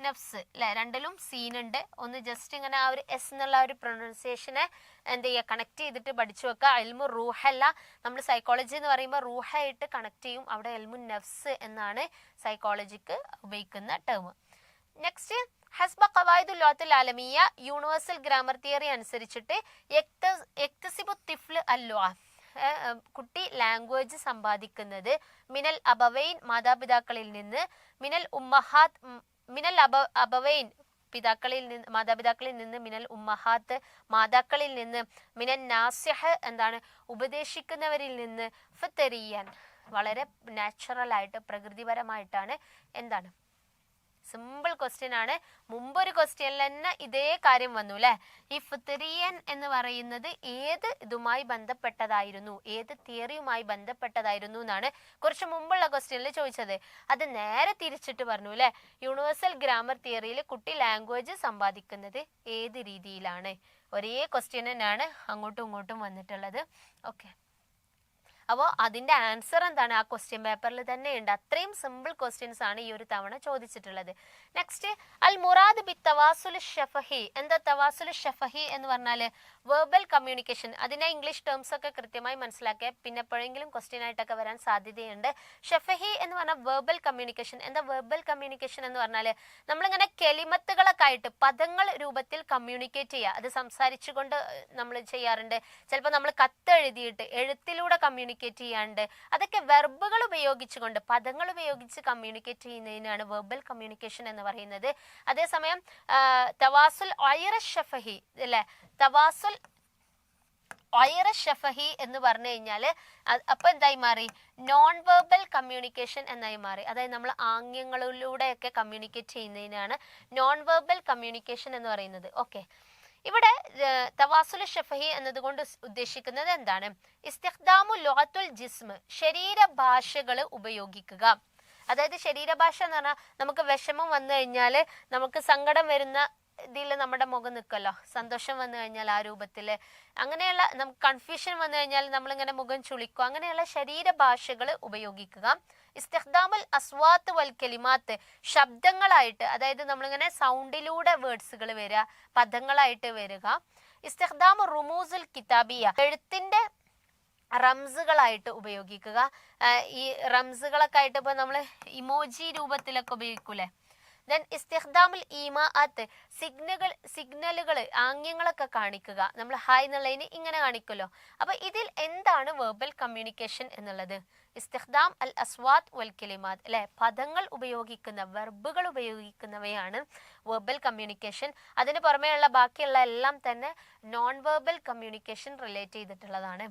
നഫ്സ് അല്ലെ, രണ്ടിലും സീനുണ്ട്. ഒന്ന് ജസ്റ്റ് ഇങ്ങനെ ആ ഒരു എസ് എന്നുള്ള ഒരു പ്രൊനൗൺസിയേഷനെ എന്ത് ചെയ്യുക, കണക്ട് ചെയ്തിട്ട് പഠിച്ചു വെക്കുക. ഇൽമു റൂഹല്ല, നമ്മൾ സൈക്കോളജി എന്ന് പറയുമ്പോൾ റൂഹായിട്ട് കണക്ട് ചെയ്യും. അവിടെ ഇൽമു നഫ്സ് എന്നാണ് സൈക്കോളജിക്ക് ഉപയോഗിക്കുന്ന ടേം. നെക്സ്റ്റ് ഹസ്ബ ഖവായിദുൽ ലുഅത്തുൽ ആലമിയ, യൂണിവേഴ്സൽ ഗ്രാമർ തിയറി അനുസരിച്ചിട്ട് യക്തസിബു തിഫ്ൽ അല്ലുഅ, കുട്ടി ലാംഗ്വേജ് സമ്പാദിക്കുന്നത് മിനൽ അബവൈൻ, മാതാപിതാക്കളിൽ നിന്ന്, മിനൽ ഉമ്മഹാത്ത്, മിനൽ അബവൈൻ മാതാപിതാക്കളിൽ നിന്ന്, മിനൽ ഉമ്മഹാത്ത് മാതാക്കളിൽ നിന്ന്, മിനൽ നാസിഹ് എന്താണ് ഉപദേശിക്കുന്നവരിൽ നിന്ന്, ഫിത്തരിയൻ വളരെ നാച്ചുറൽ ആയിട്ട് പ്രകൃതിപരമായിട്ടാണ്. എന്താണ് സിമ്പിൾ ക്വസ്റ്റ്യൻ ആണ്. മുമ്പൊരു ക്വസ്റ്റ്യനിൽ തന്നെ ഇതേ കാര്യം വന്നു അല്ലെ. ഈ ഫിത്തരിയൻ എന്ന് പറയുന്നത് ഏത് ഇതുമായി ബന്ധപ്പെട്ടതായിരുന്നു, ഏത് തിയറിയുമായി ബന്ധപ്പെട്ടതായിരുന്നു എന്നാണ് കുറച്ച് മുമ്പുള്ള ക്വസ്റ്റ്യനിൽ ചോദിച്ചത്. അത് നേരെ തിരിച്ചിട്ട് പറഞ്ഞു അല്ലെ, യൂണിവേഴ്സൽ ഗ്രാമർ തിയറിയിൽ കുട്ടി ലാംഗ്വേജ് സമ്പാദിക്കുന്നത് ഏത് രീതിയിലാണ്. ഒരേ ക്വസ്റ്റ്യൻ തന്നെയാണ് അങ്ങോട്ടും ഇങ്ങോട്ടും വന്നിട്ടുള്ളത്. ഓക്കെ, അപ്പോൾ അതിന്റെ ആൻസർ എന്താണ്, ആ ക്വസ്റ്റ്യൻ പേപ്പറിൽ തന്നെ ഉണ്ട്. അത്രയും സിമ്പിൾ ക്വസ്റ്റ്യൻസ് ആണ് ഈ ഒരു തവണ ചോദിച്ചിട്ടുള്ളത്. നെക്സ്റ്റ് അൽ മുറാദ് ബി തവാസുൽ ഷഫഹി. എന്താ തവാസുൽ ഷഫഹി എന്ന് പറഞ്ഞാൽ വെർബൽ കമ്മ്യൂണിക്കേഷൻ. അതിന്റെ ഇംഗ്ലീഷ് ടേംസ് ഒക്കെ കൃത്യമായി മനസ്സിലാക്കിയ പിന്നെ എപ്പോഴെങ്കിലും ക്വസ്റ്റ്യൻ ആയിട്ടൊക്കെ വരാൻ സാധ്യതയുണ്ട്. ഷഫഹി എന്ന് പറഞ്ഞാൽ വെർബൽ കമ്മ്യൂണിക്കേഷൻ. എന്താ വെർബൽ കമ്മ്യൂണിക്കേഷൻ എന്ന് പറഞ്ഞാൽ നമ്മളിങ്ങനെ കെലിമത്തുകളൊക്കെ ആയിട്ട് പദങ്ങൾ രൂപത്തിൽ കമ്മ്യൂണിക്കേറ്റ് ചെയ്യുക. അത് സംസാരിച്ചുകൊണ്ട് നമ്മൾ ചെയ്യാറുണ്ട്. ചിലപ്പോൾ നമ്മൾ കത്ത് എഴുതിയിട്ട് എഴുത്തിലൂടെ കമ്മ്യൂണിക്കേറ്റ് ചെയ്യാണ്ട്, അതൊക്കെ വെർബുകൾ ഉപയോഗിച്ചുകൊണ്ട് പദങ്ങൾ ഉപയോഗിച്ച് കമ്മ്യൂണിക്കേറ്റ് ചെയ്യുന്നതിനാണ് വെർബൽ കമ്മ്യൂണിക്കേഷൻ എന്ന് പറയുന്നത്. അതേസമയം തവാസുൽ ഷഫഹി അല്ലെ, തവാസുൽ ഷഫഹി എന്ന് പറഞ്ഞു കഴിഞ്ഞാൽ അപ്പൊ എന്തായി മാറി, നോൺ വെർബൽ കമ്മ്യൂണിക്കേഷൻ എന്നായി മാറി. അതായത് നമ്മൾ ആംഗ്യങ്ങളിലൂടെയൊക്കെ കമ്മ്യൂണിക്കേറ്റ് ചെയ്യുന്നതിനാണ് നോൺ വെർബൽ കമ്മ്യൂണിക്കേഷൻ എന്ന് പറയുന്നത്. ഓക്കെ, ഇവിടെ തവാസുൽ ഷഫഹി എന്നതുകൊണ്ട് ഉദ്ദേശിക്കുന്നത് എന്താണ്? ഇസ്തിഖ്ദാമു ലുഗത്തുൽ ജിസ്മ്, ശരീരഭാഷകൾ ഉപയോഗിക്കുക. അതായത് ശരീരഭാഷ എന്ന് പറഞ്ഞാൽ നമുക്ക് വിഷമം വന്നു കഴിഞ്ഞാൽ, നമുക്ക് സങ്കടം വരുന്ന ഇതിൽ നമ്മുടെ മുഖം നിൽക്കല്ലോ, സന്തോഷം വന്നു കഴിഞ്ഞാൽ ആ രൂപത്തില്, അങ്ങനെയുള്ള നമുക്ക് കൺഫ്യൂഷൻ വന്നു കഴിഞ്ഞാൽ നമ്മളിങ്ങനെ മുഖം ചുളിക്കും. അങ്ങനെയുള്ള ശരീരഭാഷകൾ ഉപയോഗിക്കുക. ഇസ്തിഖ്ദാമുൽ അസ്വാത്ത് വൽ കലിമാത്ത്, ശബ്ദങ്ങളായിട്ട്, അതായത് നമ്മളിങ്ങനെ സൗണ്ടിലൂടെ വേർഡ്സുകൾ വരിക, പദങ്ങളായിട്ട് വരിക. ഇസ്തിഖ്ദാമു റുമൂസുൽ കിതാബിയ, എഴുത്തിന്റെ റംസുകളായിട്ട് ഉപയോഗിക്കുക. ഈ റംസുകളൊക്കെ ആയിട്ട് ഇപ്പൊ നമ്മൾ ഇമോജി രൂപത്തിലൊക്കെ ഉപയോഗിക്കൂലേ. ദെൻ ഇസ്തിഖ്ദാമുൽ ഈമാഅത്ത്, സിഗ്നലുകൾ ആംഗ്യങ്ങളൊക്കെ കാണിക്കുക. നമ്മൾ ഹായ് എന്നുള്ളതിന് ഇങ്ങനെ കാണിക്കുമല്ലോ. അപ്പൊ ഇതിൽ എന്താണ് വെർബൽ കമ്മ്യൂണിക്കേഷൻ എന്നുള്ളത്? ഇസ്തിഖ്ദാം അൽ അസ്വാത്ത് വൽ കലിമാത്ത് അല്ലെ, പദങ്ങൾ ഉപയോഗിക്കുന്ന വെർബുകൾ ഉപയോഗിക്കുന്നവയാണ് വെർബൽ കമ്മ്യൂണിക്കേഷൻ. അതിന് പുറമേയുള്ള ബാക്കിയുള്ള എല്ലാം തന്നെ നോൺ വെർബൽ കമ്മ്യൂണിക്കേഷൻ റിലേറ്റ് ചെയ്തിട്ടുള്ളതാണ്.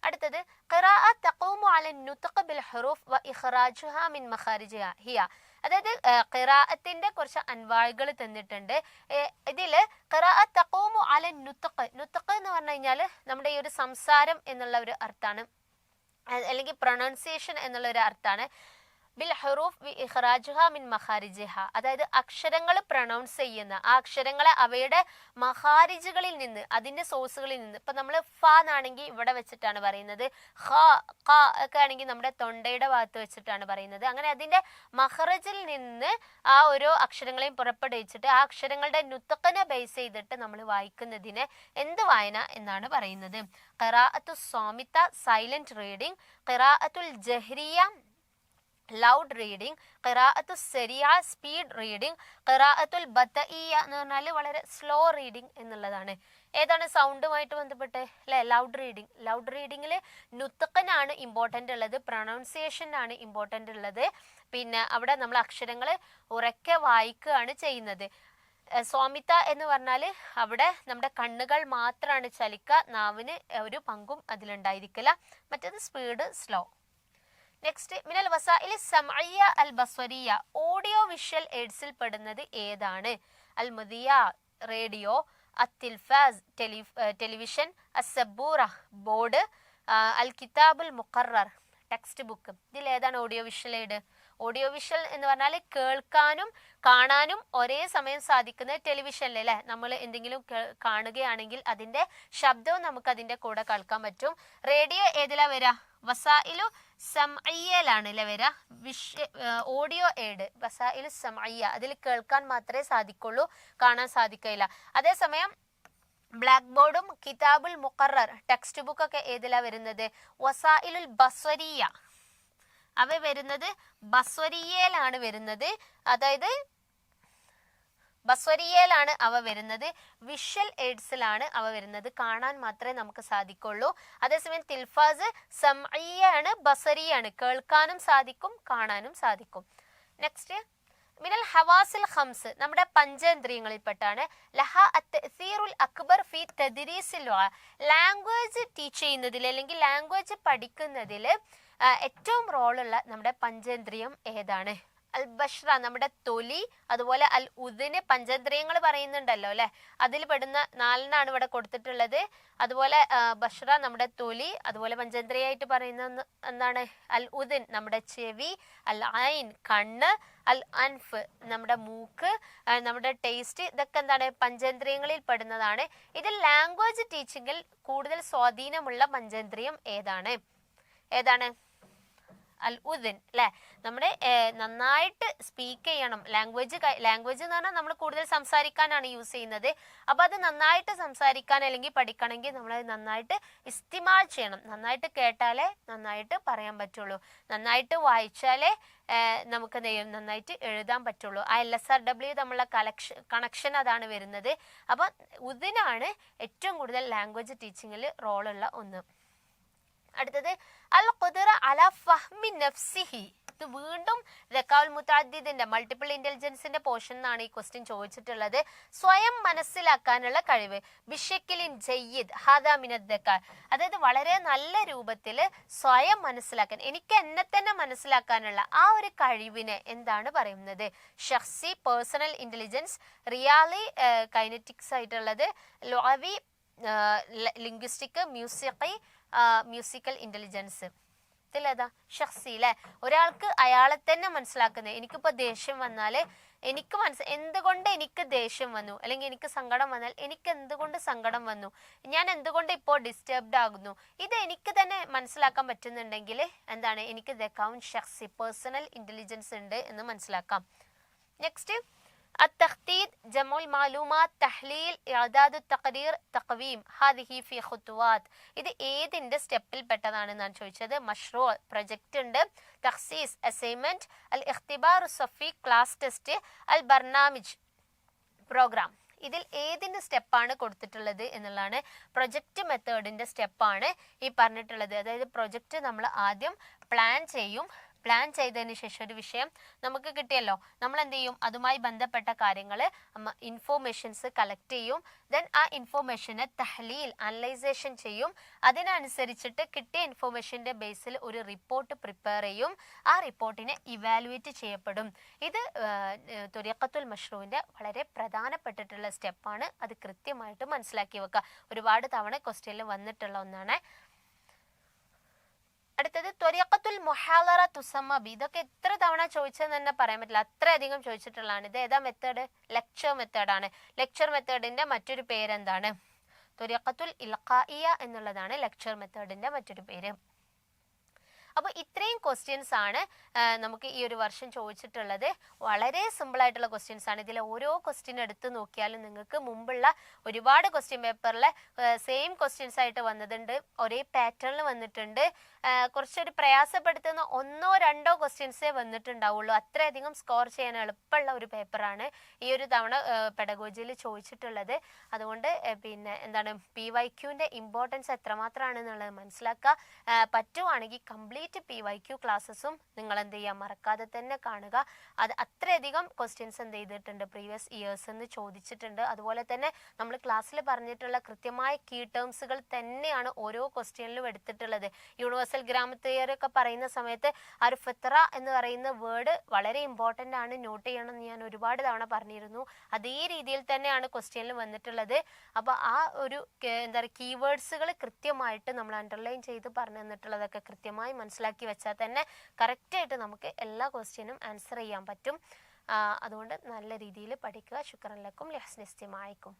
അടുത്തത് ഖിറാഅത്ത് തഖൂമു അല നുത്ഖ് ബിൽ ഹുറൂഫ് വ ഇഖ്റാജുഹാ മിൻ മഖാരിജിഹാ ഹിയ, അതായത് ഖിറാഅത്തിന്റെ കുറച്ച് അൻവാഴുകൾ തന്നിട്ടുണ്ട്. ഇതില് ഖിറാഅത്ത് തഖൂമു അല നുത്ഖ്, നുത്ഖ് എന്ന് പറഞ്ഞു കഴിഞ്ഞാൽ നമ്മുടെ ഈ ഒരു സംസാരം എന്നുള്ള ഒരു അർത്ഥമാണ്, അല്ലെങ്കിൽ പ്രൊനൗൺസിയേഷൻ എന്നുള്ള ഒരു അർത്ഥമാണ്. ബിൽ ഹുറൂഫ് വി ഇഖ്റാജുഹാ മിൻ മഖാരിജിഹ, അതായത് അക്ഷരങ്ങൾ പ്രൊനൗൺസ് ചെയ്യുന്ന ആ അക്ഷരങ്ങളെ അവയുടെ മഖാരിജുകളിൽ നിന്ന്, അതിന്റെ സോഴ്സുകളിൽ നിന്ന്. ഇപ്പൊ നമ്മൾ ഫ എന്നാണെങ്കിൽ ഇവിടെ വെച്ചിട്ടാണ് പറയുന്നത്, ഖ ഖ ഒക്കെ ആണെങ്കിൽ നമ്മുടെ തൊണ്ടയുടെ ഭാഗത്ത് വെച്ചിട്ടാണ് പറയുന്നത്. അങ്ങനെ അതിന്റെ മഖറജിൽ നിന്ന് ആ ഓരോ അക്ഷരങ്ങളെയും പുറപ്പെടുവിച്ചിട്ട് ആ അക്ഷരങ്ങളുടെ നുത്ഖനെ ബേസ് ചെയ്തിട്ട് നമ്മൾ വായിക്കുന്നതിന് എന്ത് വായന എന്നാണ് പറയുന്നത്? ഖിറാഅത്തു സ്വാമിത്ത, silent reading. ഖിറാഅത്തുൽ ജഹ്രിയ, loud reading, ഖിറാഅത്തു സരിയ speed reading, ഖിറാഅത്തുൽ ബതഇയ എന്ന് പറഞ്ഞാൽ വളരെ സ്ലോ റീഡിങ് എന്നുള്ളതാണ്. ഏതാണ് സൗണ്ടുമായിട്ട് ബന്ധപ്പെട്ട് അല്ലെ? Loud reading. ലൗഡ് റീഡിങ്ങിൽ നുത്തഖനാണ് ഇമ്പോർട്ടൻ്റ് ഉള്ളത്, പ്രൊണൗൺസിയേഷനാണ് ഇമ്പോർട്ടൻ്റ് ഉള്ളത്. പിന്നെ അവിടെ നമ്മൾ അക്ഷരങ്ങൾ ഉറക്കെ വായിക്കുകയാണ് ചെയ്യുന്നത്. സ്വാമിത്ത എന്ന് പറഞ്ഞാൽ അവിടെ നമ്മുടെ കണ്ണുകൾ മാത്രമാണ് ചലിക്കുക, നാവിന് ഒരു പങ്കും അതിലുണ്ടായിരിക്കില്ല. മറ്റേത് സ്പീഡ് സ്ലോ. നെക്സ്റ്റ്, മിനൽ വസാഇലി സമഇയ അൽ ബസ്വരിയ, ഓഡിയോ വിഷ്വൽ എയ്ഡ്സിൽ പെടുന്നത് ഏതാണ്? അൽ മുദിയ റേഡിയോ, അത്തിൽഫാസ് ടെലിവിഷൻ, അസബൂറ ബോർഡ്, അൽ കിതാബുൽ മുഖറർ ടെക്സ്റ്റ് ബുക്ക്. ഇതിൽ ഏതാണ് audio visual aid? Audio visual എന്ന് പറഞ്ഞാൽ കേൾക്കാനും കാണാനും ഒരേ സമയം സാധിക്കുന്ന ടെലിവിഷനിൽ അല്ലേ, നമ്മൾ എന്തെങ്കിലും കാണുകയാണെങ്കിൽ അതിൻ്റെ ശബ്ദവും നമുക്ക് അതിൻ്റെ കൂടെ കേൾക്കാൻ പറ്റും. റേഡിയോ ഏതിലാ വരിക? വസായിലു സമഇയയിലാണ് അല്ലേ വരിക. ഓഡിയോ എയ്ഡ് വസായിലു സമഇയ, അതിൽ കേൾക്കാൻ മാത്രമേ സാധിക്കുള്ളൂ, കാണാൻ സാധിക്കില്ല. അതേസമയം ബ്ലാക്ക് ബോർഡും കിതാബുൽ മുഖറർ ടെക്സ്റ്റ് ബുക്കൊക്കെ ഏതിലാ വരുന്നത്? വസായിലുൽ ബസ്വരിയ. അവ വരുന്നത് ബസ്വരിയയിലാണ് വരുന്നത്, അതായത് ബസ്വരിയയിലാണ് അവ വരുന്നത്. വിഷ്വൽ എയ്ഡ്സിലാണ് അവ വരുന്നത്, കാണാൻ മാത്രമേ നമുക്ക് സാധിക്കുള്ളൂ. അതേസമയം തിൽഫാസ് സമഇയാണ്, ബസരിയാണ്, കേൾക്കാനും സാധിക്കും കാണാനും സാധിക്കും. നെക്സ്റ്റ്, മിനൽ ഹവാസിൽ ഖംസ്, നമ്മുടെ പഞ്ചേന്ദ്രിയങ്ങളിൽപ്പെട്ടാണ്. ലഹ അത്തഅ്സീറുൽ അക്ബർ ഫി തദ്രീസിൽ ലാംഗ്വേജ് ടീച്ച് ചെയ്യുന്നതിൽ അല്ലെങ്കിൽ ലാംഗ്വേജ് പഠിക്കുന്നതിൽ ഏറ്റവും റോളുള്ള നമ്മുടെ പഞ്ചേന്ദ്രിയം ഏതാണ്? അൽ ബഷ്റ നമ്മുടെ തൊലി, അതുപോലെ അൽ ഉദിന് പഞ്ചേന്ദ്രിയങ്ങൾ പറയുന്നുണ്ടല്ലോ അല്ലെ, അതിൽ പെടുന്ന 4 ഇവിടെ കൊടുത്തിട്ടുള്ളത്. അതുപോലെ ബഷ്റ നമ്മുടെ തൊലി, അതുപോലെ പഞ്ചേന്ദ്രിയായിട്ട് പറയുന്ന എന്താണ്? അൽ ഉദിൻ നമ്മുടെ ചെവി, അൽ ഐൻ കണ്ണ്, അൽ അൻഫ് നമ്മുടെ മൂക്ക്, നമ്മുടെ ടേസ്റ്റ്, ഇതൊക്കെ എന്താണ്? പഞ്ചേന്ദ്രിയങ്ങളിൽ പെടുന്നതാണ്. ഇതിൽ ലാംഗ്വേജ് ടീച്ചിങ്ങിൽ കൂടുതൽ സ്വാധീനമുള്ള പഞ്ചേന്ദ്രിയം ഏതാണ്? അൽ ഉദിൻ അല്ലെ. നമ്മുടെ നന്നായിട്ട് സ്പീക്ക് ചെയ്യണം. ലാംഗ്വേജ് എന്ന് പറഞ്ഞാൽ നമ്മൾ കൂടുതൽ സംസാരിക്കാനാണ് യൂസ് ചെയ്യുന്നത്. അപ്പോൾ അത് നന്നായിട്ട് സംസാരിക്കാൻ അല്ലെങ്കിൽ പഠിക്കണമെങ്കിൽ നമ്മൾ നന്നായിട്ട് ഇസ്തിമാൽ ചെയ്യണം. നന്നായിട്ട് കേട്ടാലേ നന്നായിട്ട് പറയാൻ പറ്റുള്ളൂ, നന്നായിട്ട് വായിച്ചാലേ നമുക്ക് നന്നായിട്ട് എഴുതാൻ പറ്റുള്ളൂ. ആ LSRW തമ്മിലുള്ള കണക്ഷൻ അതാണ് വരുന്നത്. അപ്പം ഉദിനാണ് ഏറ്റവും കൂടുതൽ ലാംഗ്വേജ് ടീച്ചിങ്ങിൽ റോളുള്ള ഒന്ന്. അടുത്തത് അൽ ഖുദ്റ അല ഫഹ്മി നഫ്സിഹി. ഇത് വീണ്ടും ദക്കാഉൽ മുതഅദ്ദിദിന്റെ മൾട്ടിപ്പിൾ ഇന്റലിജൻസിന്റെ പോർഷൻ എന്നാണ് ഈ ക്വസ്റ്റ്യൻ ചോദിച്ചിട്ടുള്ളത്. സ്വയം മനസ്സിലാക്കാനുള്ള കഴിവ്. ബിഷക്കിലിൻ ജയ്യിദ് ഹാദാ മിനദ് ദക്കാ, അതായത് വളരെ നല്ല രൂപത്തിൽ സ്വയം മനസ്സിലാക്കാൻ, എനിക്ക് എന്നെ തന്നെ മനസ്സിലാക്കാനുള്ള ആ ഒരു കഴിവിനെ എന്താണ് പറയുന്നത്? ഷഖ്സി പേഴ്സണൽ ഇന്റലിജൻസ്, റിയാലി കൈനറ്റിക്സ് ആയിട്ടുള്ളത്, ലുഅവി ലിംഗ്വിസ്റ്റിക്, മ്യൂസിക്കൽ ഇന്റലിജൻസ്. ഇതിലേതാ? ഷഖ്സി അല്ലെ. ഒരാൾക്ക് അയാളെ തന്നെ മനസ്സിലാക്കുന്നത്. എനിക്കിപ്പോൾ ദേഷ്യം വന്നാൽ എനിക്ക് എന്തുകൊണ്ട് എനിക്ക് ദേഷ്യം വന്നു, അല്ലെങ്കിൽ എനിക്ക് സങ്കടം വന്നാൽ എനിക്ക് എന്തുകൊണ്ട് സങ്കടം വന്നു, ഞാൻ എന്തുകൊണ്ട് ഇപ്പോൾ ഡിസ്റ്റർബ്ഡ് ആകുന്നു, ഇത് എനിക്ക് തന്നെ മനസ്സിലാക്കാൻ പറ്റുന്നുണ്ടെങ്കിൽ എന്താണ്? എനിക്ക് ദക്കാഉൻ ഷഖ്സി പേഴ്സണൽ ഇന്റലിജൻസ് ഉണ്ട് എന്ന് മനസ്സിലാക്കാം. നെക്സ്റ്റ്, التخطيط جمع المعلومات تحليل إعداد التقرير تقويم هذه في خطوات. ഇത് ഏതിന്റെ സ്റ്റെപ്പിൽ പെട്ടതാണെന്നാണ് ചോദിച്ചത്. മഷ്റൂ പ്രൊജക്റ്റ് ഉണ്ട്, തഖ്സീസ് അസൈൻമെന്റ്, അൽ ഇഖ്തിബാർ സഫി ക്ലാസ് ടെസ്റ്റ്, അൽ ബർനാമിജ് പ്രോഗ്രാം. ഇതിൽ ഏതിന്റെ സ്റ്റെപ്പാണ് കൊടുത്തിട്ടുള്ളത് എന്നുള്ളതാണ്. പ്രൊജക്റ്റ് മെത്തേഡിന്റെ സ്റ്റെപ്പാണ് ഈ പറഞ്ഞിട്ടുള്ളത്. അതായത് പ്രൊജക്റ്റ് നമ്മൾ ആദ്യം പ്ലാൻ ചെയ്യും, പ്ലാൻ ചെയ്തതിന് ശേഷം ഒരു വിഷയം നമുക്ക് കിട്ടിയല്ലോ, നമ്മൾ എന്ത് ചെയ്യും? അതുമായി ബന്ധപ്പെട്ട കാര്യങ്ങൾ ഇൻഫോർമേഷൻസ് കളക്ട് ചെയ്യും. ദെൻ ആ ഇൻഫോർമേഷനെ തഹ്ലീൽ അനലൈസേഷൻ ചെയ്യും. അതിനനുസരിച്ചിട്ട് കിട്ടിയ ഇൻഫോർമേഷൻ്റെ ബേസിൽ ഒരു റിപ്പോർട്ട് പ്രിപ്പയർ ചെയ്യും. ആ റിപ്പോർട്ടിനെ ഇവാലുവേറ്റ് ചെയ്യപ്പെടും. ഇത് ത്വരീഖത്തുൽ മഷ്റൂവിൻ്റെ വളരെ പ്രധാനപ്പെട്ടിട്ടുള്ള സ്റ്റെപ്പാണ്. അത് കൃത്യമായിട്ട് മനസ്സിലാക്കി വെക്കുക. ഒരുപാട് തവണ ക്വസ്റ്റ്യനിൽ വന്നിട്ടുള്ള ഒന്നാണ്. അടുത്തത് ത്വരീഖത്തുൽ മുഹാളറ തുസമ്മ ബി. ഇതൊക്കെ എത്ര തവണ ചോദിച്ചതെന്ന് തന്നെ പറയാൻ പറ്റില്ല, അത്രയധികം ചോദിച്ചിട്ടുള്ളതാണ്. ഇത് ഏതാ മെത്തേഡ്? ലെക്ചർ മെത്തേഡാണ്. ലെക്ചർ മെത്തേഡിന്റെ മറ്റൊരു പേരെന്താണ്? ത്വരീഖത്തുൽ ഇൽഖാഇയ എന്നുള്ളതാണ് ലെക്ചർ മെത്തേഡിന്റെ മറ്റൊരു പേര്. അപ്പോൾ ഇത്രയും ക്വസ്റ്റ്യൻസ് ആണ് നമുക്ക് ഈ ഒരു വർഷം ചോദിച്ചിട്ടുള്ളത്. വളരെ സിമ്പിൾ ആയിട്ടുള്ള ക്വസ്റ്റ്യൻസ് ആണ്. ഇതിലെ ഓരോ ക്വസ്റ്റ്യൻ എടുത്ത് നോക്കിയാലും നിങ്ങൾക്ക് മുമ്പുള്ള ഒരുപാട് ക്വസ്റ്റ്യൻ പേപ്പറിലെ സെയിം ക്വസ്റ്റ്യൻസ് ആയിട്ട് വന്നിട്ടുണ്ട്, ഒരേ പാറ്റേണിൽ വന്നിട്ടുണ്ട്. കുറച്ചൊരു പ്രയാസപ്പെടുത്തുന്ന 1-2 ക്വസ്റ്റ്യൻസേ വന്നിട്ടുണ്ടാവുള്ളൂ. അത്രയധികം സ്കോർ ചെയ്യാൻ എളുപ്പമുള്ള ഒരു പേപ്പറാണ് ഈ ഒരു തവണ പെഡഗോജിയിൽ ചോദിച്ചിട്ടുള്ളത്. അതുകൊണ്ട് പിന്നെ എന്താണ് PYQന്റെ ഇമ്പോർട്ടൻസ് എത്രമാത്രമാണെന്നുള്ളത് മനസ്സിലാക്കുക. പറ്റുവാണെങ്കിൽ കംപ്ലീറ്റ് PYQ ക്ലാസ്സസും നിങ്ങൾ എന്ത് ചെയ്യുക, മറക്കാതെ തന്നെ കാണുക. അത് അത്രയധികം ക്വസ്റ്റ്യൻസ് എന്ത് ചെയ്തിട്ടുണ്ട്, പ്രീവിയസ് ഇയേഴ്സ് എന്ന് ചോദിച്ചിട്ടുണ്ട്. അതുപോലെ തന്നെ നമ്മൾ ക്ലാസ്സിൽ പറഞ്ഞിട്ടുള്ള കൃത്യമായ കീ ടേംസുകൾ തന്നെയാണ് ഓരോ ക്വസ്റ്റ്യനിലും എടുത്തിട്ടുള്ളത്. യൂണിവേഴ്സൽ ഗ്രാമർ തിയറി ഒക്കെ പറയുന്ന സമയത്ത് ആ ഒരു ഫിത്ര എന്ന് പറയുന്ന വേർഡ് വളരെ ഇമ്പോർട്ടൻ്റ് ആണ്, നോട്ട് ചെയ്യണം എന്ന് ഞാൻ ഒരുപാട് തവണ പറഞ്ഞിരുന്നു. അതേ രീതിയിൽ തന്നെയാണ് ക്വസ്റ്റ്യനിൽ വന്നിട്ടുള്ളത്. അപ്പോൾ ആ ഒരു എന്താ പറയുക കീവേഡ്സുകൾ കൃത്യമായിട്ട് നമ്മൾ അണ്ടർലൈൻ ചെയ്ത് പറഞ്ഞു തന്നിട്ടുള്ളതൊക്കെ കൃത്യമായി മനസ്സിലാക്കി വെച്ചാൽ തന്നെ കറക്റ്റായിട്ട് നമുക്ക് എല്ലാ ക്വസ്റ്റ്യനും ആൻസർ ചെയ്യാൻ പറ്റും. അതുകൊണ്ട് നല്ല രീതിയിൽ പഠിക്കുക. ശുക്രൻ ലക്കും ലഹ്സ്നിസ്തിമായിക്കും.